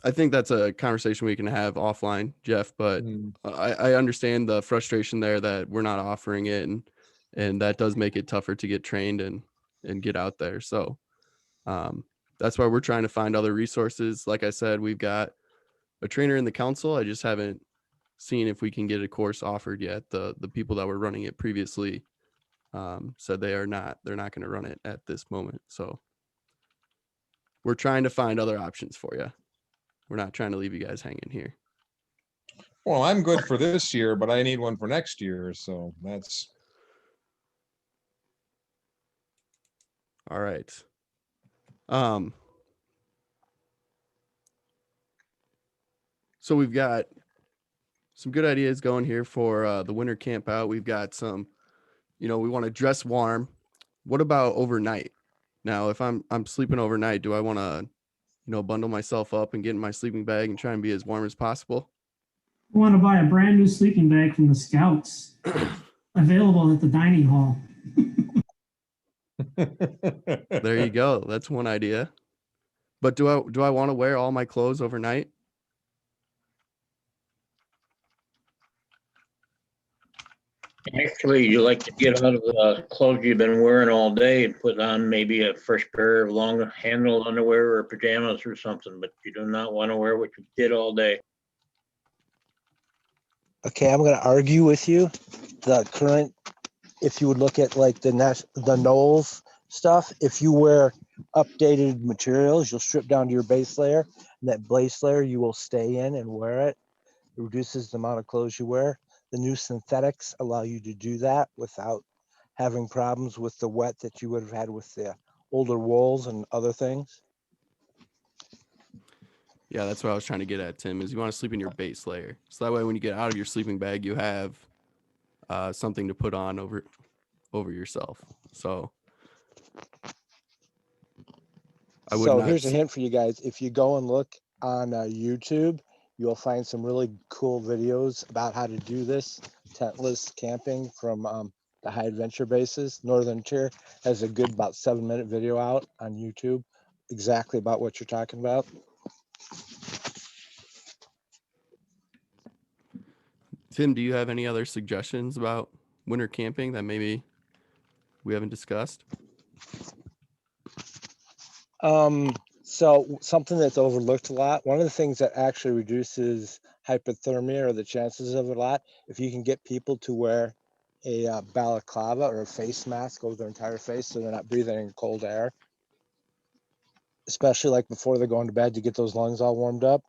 I think that's a conversation we can have offline, Jeff, but I understand the frustration there that we're not offering it, and that does make it tougher to get trained and get out there. So that's why we're trying to find other resources. Like I said, we've got a trainer in the council. I just haven't seen if we can get a course offered yet. The people that were running it previously said they're not going to run it at this moment. So we're trying to find other options for you. We're not trying to leave you guys hanging here. Well, I'm good for this year, but I need one for next year. So that's. All right. So we've got some good ideas going here for the winter camp out. We've got some, we want to dress warm. What about overnight? Now, if I'm sleeping overnight, do I want to, bundle myself up and get in my sleeping bag and try and be as warm as possible? I want to buy a brand new sleeping bag from the Scouts, available at the dining hall. There you go. That's one idea. But do I want to wear all my clothes overnight? Actually, you like to get out of the clothes you've been wearing all day and put on maybe a fresh pair of long handled underwear or pajamas or something, but you do not want to wear what you did all day. Okay, I'm going to argue with you. The current, if you would look at like the Knowles stuff, if you wear updated materials, you'll strip down to your base layer, and that base layer you will stay in and wear it. It reduces the amount of clothes you wear. The new synthetics allow you to do that without having problems with the wet that you would have had with the older wools and other things. Yeah, that's what I was trying to get at, Tim, is you want to sleep in your base layer. So that way when you get out of your sleeping bag, you have something to put on over yourself. So I would So not. here's a hint for you guys. If you go and look on YouTube, you'll find some really cool videos about how to do this tentless camping from the high adventure bases. Northern Tier has a good about 7-minute video out on YouTube exactly about what you're talking about. Tim, do you have any other suggestions about winter camping that maybe we haven't discussed? So something that's overlooked a lot, one of the things that actually reduces hypothermia or the chances of it a lot, if you can get people to wear a balaclava or a face mask over their entire face so they're not breathing in cold air, especially like before they're going to bed to get those lungs all warmed up.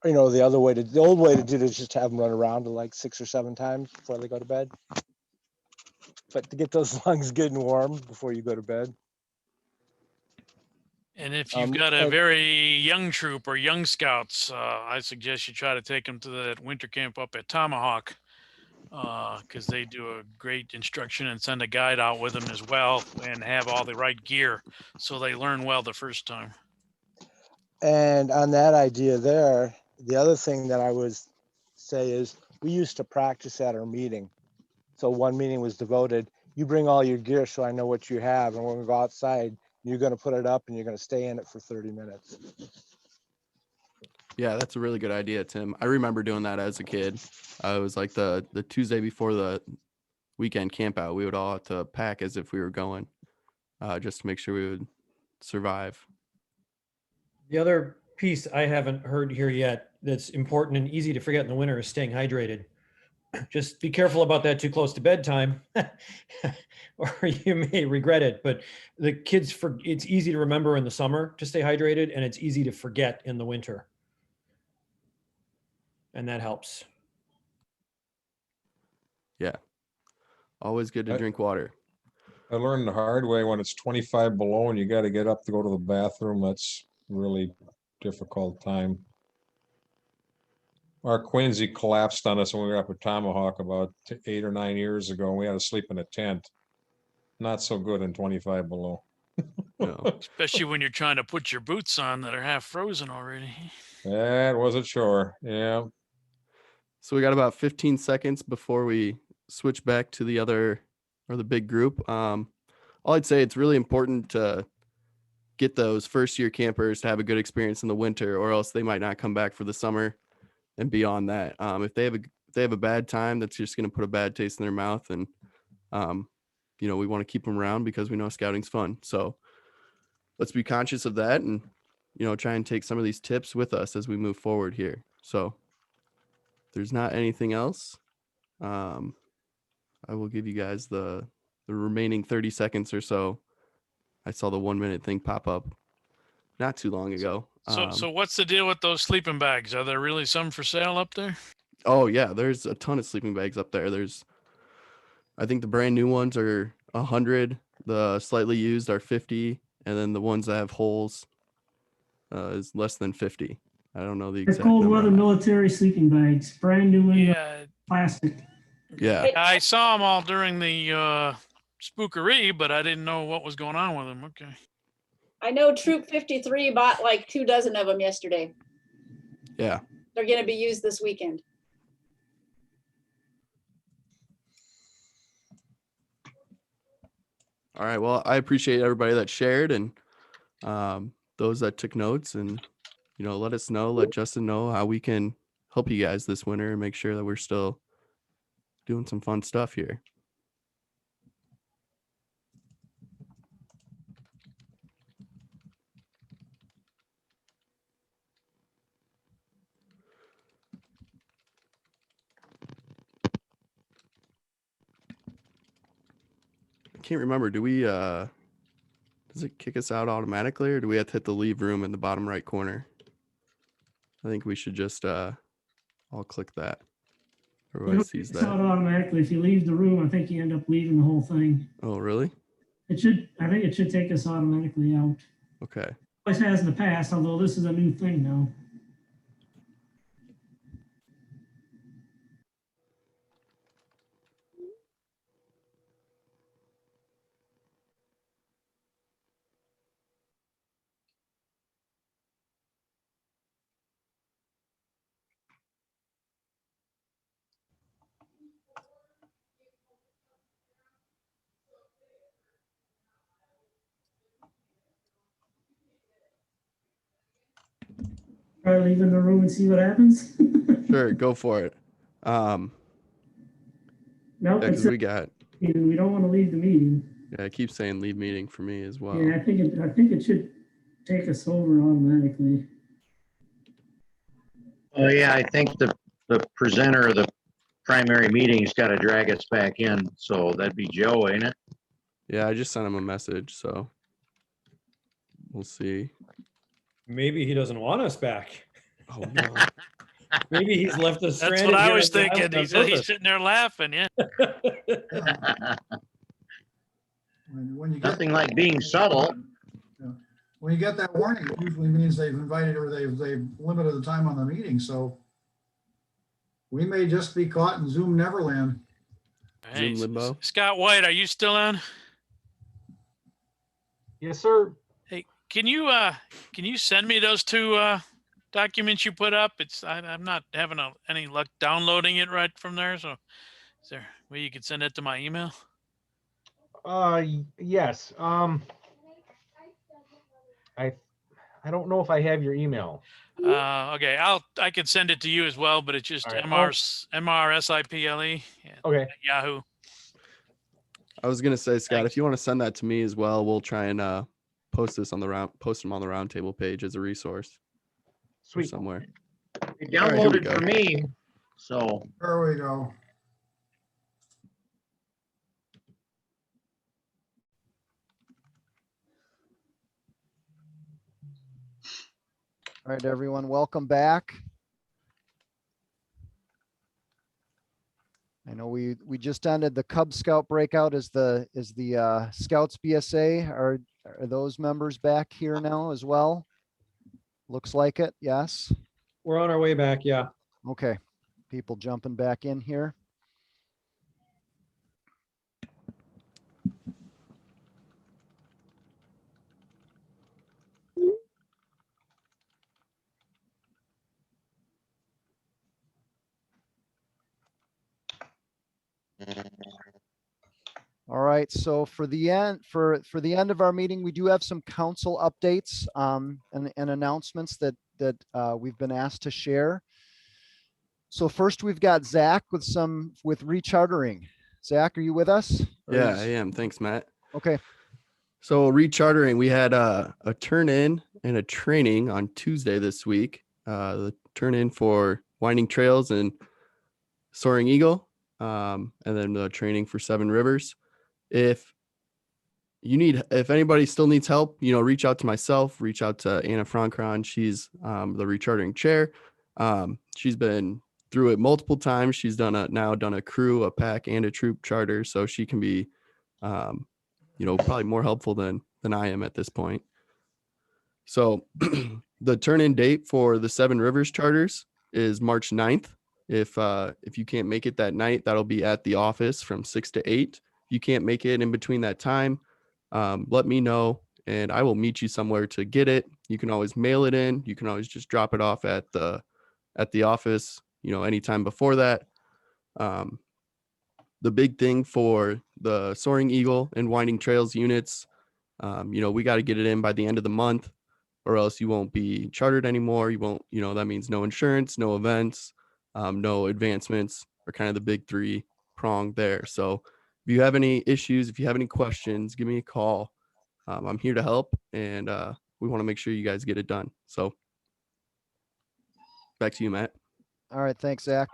You know, the old way to do it is just to have them run around to like 6 or 7 times before they go to bed. But to get those lungs good and warm before you go to bed. And if you've got a very young troop or young scouts, I suggest you try to take them to that winter camp up at Tomahawk, because they do a great instruction and send a guide out with them as well and have all the right gear so they learn well the first time. And on that idea there, the other thing that I would say is we used to practice at our meeting. So one meeting was devoted, you bring all your gear so I know what you have, and when we go outside, you're going to put it up and you're going to stay in it for 30 minutes. Yeah, that's a really good idea, Tim. I remember doing that as a kid. It was like the Tuesday before the weekend camp out. We would all have to pack as if we were going, just to make sure we would survive. The other piece I haven't heard here yet that's important and easy to forget in the winter is staying hydrated. Just be careful about that too close to bedtime or you may regret it. But the kids, it's easy to remember in the summer to stay hydrated, and it's easy to forget in the winter. And that helps. Yeah. Always good to drink water. I learned the hard way when it's 25 below and you got to get up to go to the bathroom. That's really difficult time. Our Quincy collapsed on us when we were up at Tomahawk about 8 or 9 years ago. And we had to sleep in a tent. Not so good in 25 below. No. Especially when you're trying to put your boots on that are half frozen already. That was a chore. Yeah. So we got about 15 seconds before we switch back to the other or the big group. All I'd say, it's really important to get those first year campers to have a good experience in the winter, or else they might not come back for the summer and beyond that. If they have a bad time, that's just going to put a bad taste in their mouth. And, we want to keep them around because we know scouting's fun. So let's be conscious of that and, try and take some of these tips with us as we move forward here. So if there's not anything else, I will give you guys the remaining 30 seconds or so. I saw the 1 minute thing pop up not too long ago. So what's the deal with those sleeping bags? Are there really some for sale up there? Oh yeah, there's a ton of sleeping bags up there. I think the brand new ones are 100, the slightly used are 50, and then the ones that have holes is less than 50. I don't know the They're exact cold number weather on that. military sleeping bags, brand new in plastic. Yeah. I saw them all during the spookery, but I didn't know what was going on with them. Okay. I know Troop 53 bought like 2 dozen of them yesterday. Yeah. They're going to be used this weekend. All right. Well, I appreciate everybody that shared and those that took notes, and let us know, let Justin know how we can help you guys this winter and make sure that we're still doing some fun stuff here. I can't remember. Do we does it kick us out automatically, or do we have to hit the leave room in the bottom right corner? I think we should just all click that. Everybody sees It's that. out automatically. If you leave the room, I think you end up leaving the whole thing. Oh, really? I think it should take us automatically out. Okay. Always has in the past, although this is a new thing now. Try leaving the room and see what happens. Sure, go for it. No, Yeah, because we got. we don't want to leave the meeting. Yeah, I keep saying leave meeting for me as well. Yeah, I think it should take us over automatically. Oh, yeah, I think the presenter of the primary meeting's got to drag us back in, so that'd be Joe, ain't it? Yeah, I just sent him a message, so we'll see. Maybe he doesn't want us back. Oh no. Maybe he's left us That's stranded what I here was on the thinking. island on He's purpose. sitting there laughing. Yeah. When you get, Nothing like being subtle. when you get that warning, it usually means they've invited or they've limited the time on the meeting. So we may just be caught in Zoom Neverland. Hey, Zoom limbo. Scott White, are you still on? Yes, sir. Hey, can you send me those two documents you put up? I'm not having any luck downloading it right from there. So is there a way you could send it to my email? Yes. I don't know if I have your email. Okay, I could send it to you as well, but it's just All right. MRSIPLE Okay. at Yahoo. I was gonna say, Scott, if you want to send that to me as well, we'll try and post them on the Roundtable page as a resource. Sweet. Somewhere. It All right, here we downloaded go. for me, so. There we go. All right, everyone, welcome back. I know we just ended the Cub Scout breakout. Is the Scouts BSA, are those members back here now as well? Looks like it, yes. We're on our way back. Yeah. Okay, people jumping back in here. All right, so for the end of our meeting, we do have some council updates and announcements that we've been asked to share. So first, we've got Zach with rechartering. Zach, are you with us? Yeah, I am. Thanks, Matt. Okay. So rechartering, we had a turn-in and a training on Tuesday this week. The turn-in for Winding Trails and Soaring Eagle, and then the training for Seven Rivers. If anybody still needs help, reach out to myself, reach out to Anna Francron. She's the rechartering chair. She's been through it multiple times. She's done a crew, a pack, and a troop charter, so she can be probably more helpful than I am at this point. So the turn-in date for the Seven Rivers charters is March 9th. If you can't make it that night, that'll be at the office from 6 to 8. If you can't make it in between that time, let me know and I will meet you somewhere to get it. You can always mail it in. You can always just drop it off at the office, anytime before that. The big thing for the Soaring Eagle and Winding Trails units. We got to get it in by the end of the month, or else you won't be chartered anymore. You won't, that means no insurance, no events, no advancements, are kind of the big three prong there. So if you have any issues, if you have any questions, give me a call. I'm here to help, and we want to make sure you guys get it done. So back to you, Matt. All right, thanks, Zach.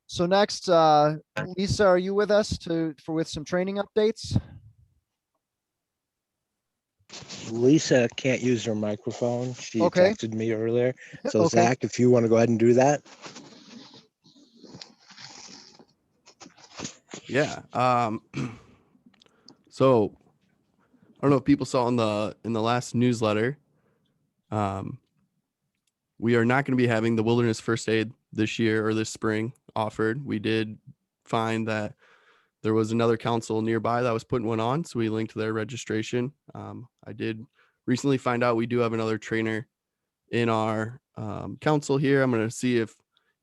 So next, Lisa, are you with us with some training updates? Lisa can't use her microphone. She Okay. texted me earlier. So Okay. Zach, if you want to go ahead and do that. Yeah. So I don't know if people saw in the last newsletter, we are not going to be having the wilderness first aid this year or this spring offered. We did find that there was another council nearby that was putting one on, so we linked their registration. I did recently find out we do have another trainer in our council here. I'm going to see if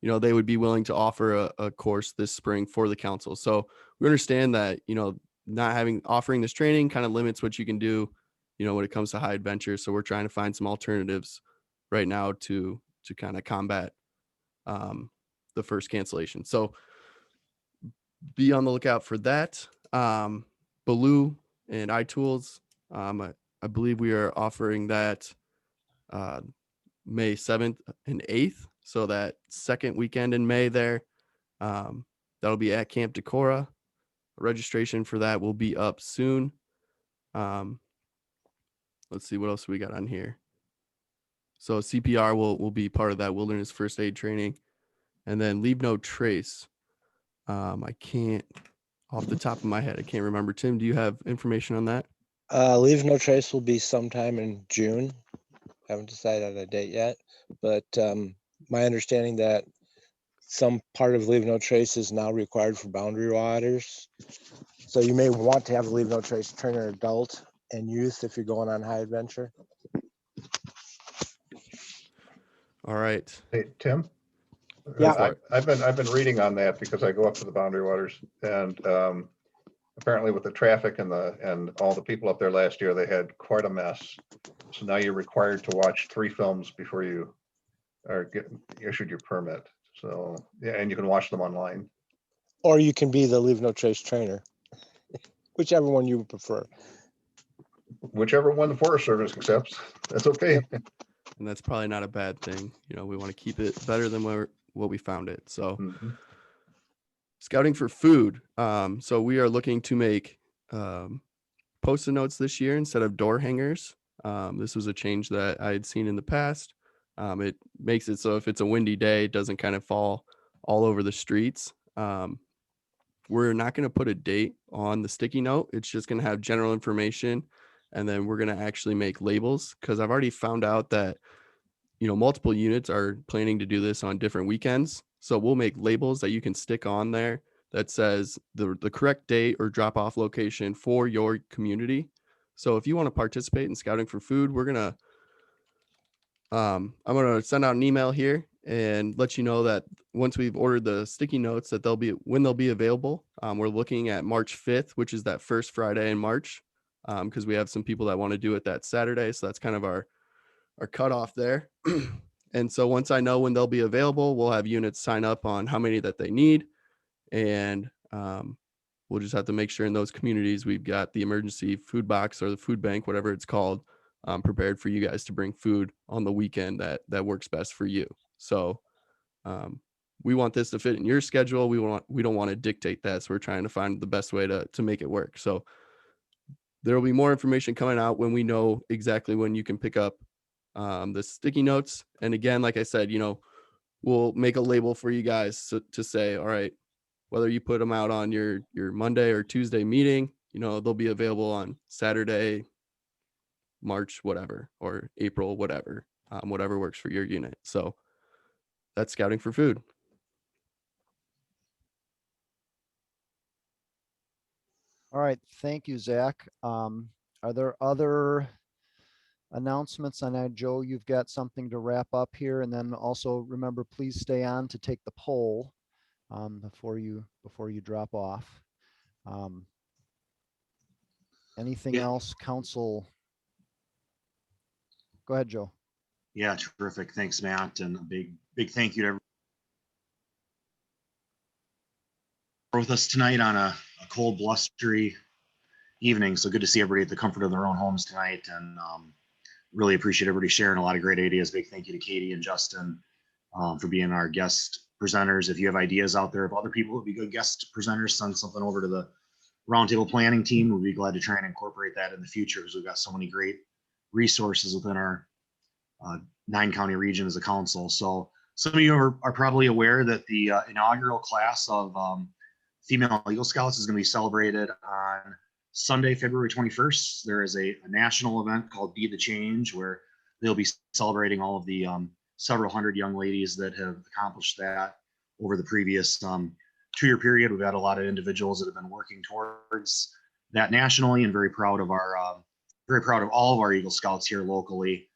they would be willing to offer a course this spring for the council. So we understand that not offering this training kind of limits what you can do when it comes to high adventure. So we're trying to find some alternatives right now to kind of combat the first cancellation. So be on the lookout for that. Baloo and iTools, I believe we are offering that May 7th and 8th. So that second weekend in May there, that'll be at Camp Decorah. Registration for that will be up soon. Let's see what else we got on here. So CPR will be part of that wilderness first aid training. And then Leave No Trace. I can't, off the top of my head, I can't remember. Tim, do you have information on that? Leave No Trace will be sometime in June. Haven't decided on a date yet, but my understanding that some part of Leave No Trace is now required for boundary waters. So you may want to have a Leave No Trace trainer, adult and youth, if you're going on high adventure. All right. Hey, Tim? Yeah. I've been reading on that because I go up to the boundary waters, and apparently with the traffic and all the people up there last year, they had quite a mess. So now you're required to watch 3 films before you are issued your permit. So yeah, and you can watch them online. Or you can be the Leave No Trace trainer, whichever one you prefer. Whichever one the Forest Service accepts, that's okay. Yep. And that's probably not a bad thing. We want to keep it better than what we found it. So scouting for food. So we are looking to make Post-it notes this year instead of door hangers. This was a change that I had seen in the past. It makes it so if it's a windy day, it doesn't kind of fall all over the streets. We're not going to put a date on the sticky note. It's just going to have general information. And then we're going to actually make labels, because I've already found out that, multiple units are planning to do this on different weekends. So we'll make labels that you can stick on there that says the correct date or drop off location for your community. So if you want to participate in scouting for food, I'm going to send out an email here and let you know that once we've ordered the sticky notes that when they'll be available. We're looking at March 5th, which is that first Friday in March, because we have some people that want to do it that Saturday. So that's kind of our cutoff there. And so once I know when they'll be available, we'll have units sign up on how many that they need. And we'll just have to make sure in those communities we've got the emergency food box or the food bank, whatever it's called, prepared for you guys to bring food on the weekend that works best for you. So we want this to fit in your schedule. We don't want to dictate that. So we're trying to find the best way to make it work. So there will be more information coming out when we know exactly when you can pick up the sticky notes. And again, like I said, we'll make a label for you guys to say, all right, whether you put them out on your Monday or Tuesday meeting, they'll be available on Saturday, March, whatever, or April, whatever works for your unit. So that's scouting for food. All right, thank you, Zach. Are there other announcements? I know, Joe, you've got something to wrap up here, and then also remember, please stay on to take the poll before you drop off. Anything else, council? Go ahead, Joe. Yeah, terrific. Thanks, Matt. And a big thank you to everyone with us tonight on a cold, blustery evening. So good to see everybody at the comfort of their own homes tonight. And really appreciate everybody sharing a lot of great ideas. Big thank you to Katie and Justin for being our guest presenters. If you have ideas out there of other people who would be good guest presenters, send something over to the Roundtable planning team. We'll be glad to try and incorporate that in the future because we've got so many great resources within our 9-county region as a council. So some of you are probably aware that the inaugural class of female Eagle Scouts is going to be celebrated on Sunday, February 21st. There is a national event called Be the Change where they'll be celebrating all of the several hundred young ladies that have accomplished that over the previous 2-year period. We've had a lot of individuals that have been working towards that nationally, and very proud of all of our Eagle Scouts here locally,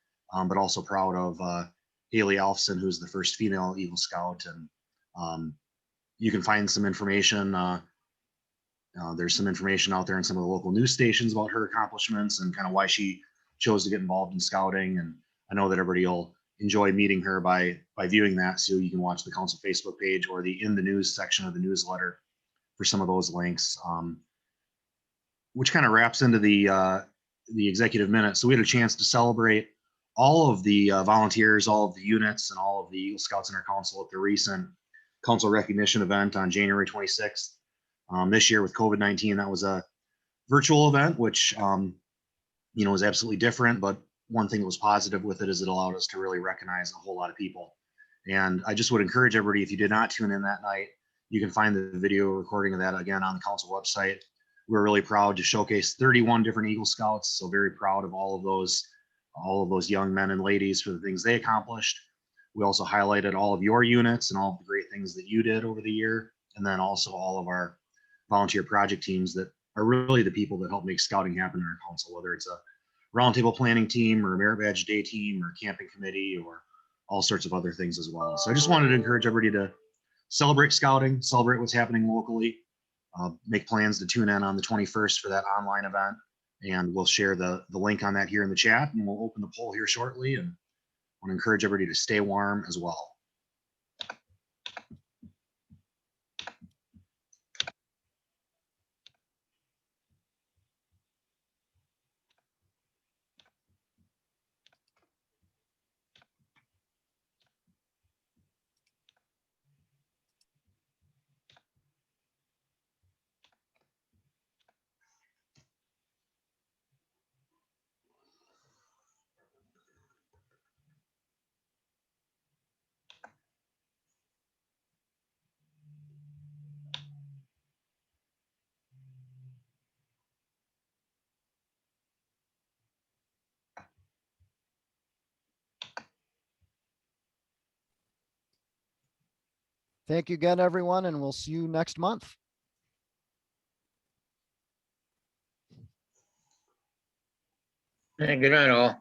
but also proud of Haley Alfson, who's the first female Eagle Scout. And you can find some information. There's some information out there in some of the local news stations about her accomplishments and kind of why she chose to get involved in scouting. And I know that everybody will enjoy meeting her by viewing that. So you can watch the council Facebook page or the in the news section of the newsletter for some of those links, which kind of wraps into the executive minute. So we had a chance to celebrate all of the volunteers, all of the units, and all of the Eagle Scouts in our council at the recent council recognition event on January 26th. This year with COVID-19, that was a virtual event, which was absolutely different. But one thing that was positive with it is it allowed us to really recognize a whole lot of people. And I just would encourage everybody, if you did not tune in that night, you can find the video recording of that again on the council website. We're really proud to showcase 31 different Eagle Scouts. So very proud of all of those young men and ladies for the things they accomplished. We also highlighted all of your units and all of the great things that you did over the year. And then also all of our volunteer project teams that are really the people that help make scouting happen in our council, whether it's a roundtable planning team or a merit badge day team or camping committee or all sorts of other things as well. So I just wanted to encourage everybody to celebrate scouting, celebrate what's happening locally, make plans to tune in on the 21st for that online event. And we'll share the link on that here in the chat, and we'll open the poll here shortly. And I want to encourage everybody to stay warm as well. Thank you again, everyone, and we'll see you next month. Hey, good night, all.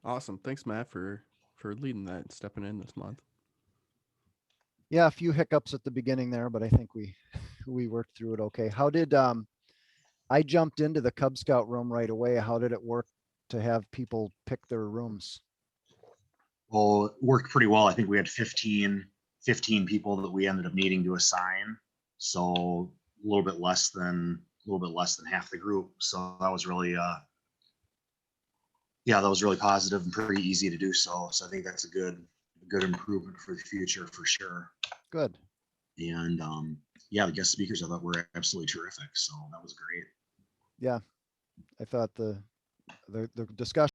Awesome. Thanks, Matt, for leading that and stepping in this month. Yeah, a few hiccups at the beginning there, but I think we worked through it okay. How did I jumped into the Cub Scout room right away. How did it work to have people pick their rooms? Well, it worked pretty well. I think we had 15 people that we ended up needing to assign. So a little bit less than half the group. So that was really, yeah, that was really positive and pretty easy to do so. So I think that's a good improvement for the future for sure. Good. And yeah, the guest speakers I thought were absolutely terrific. So that was great. Yeah, I thought the discussion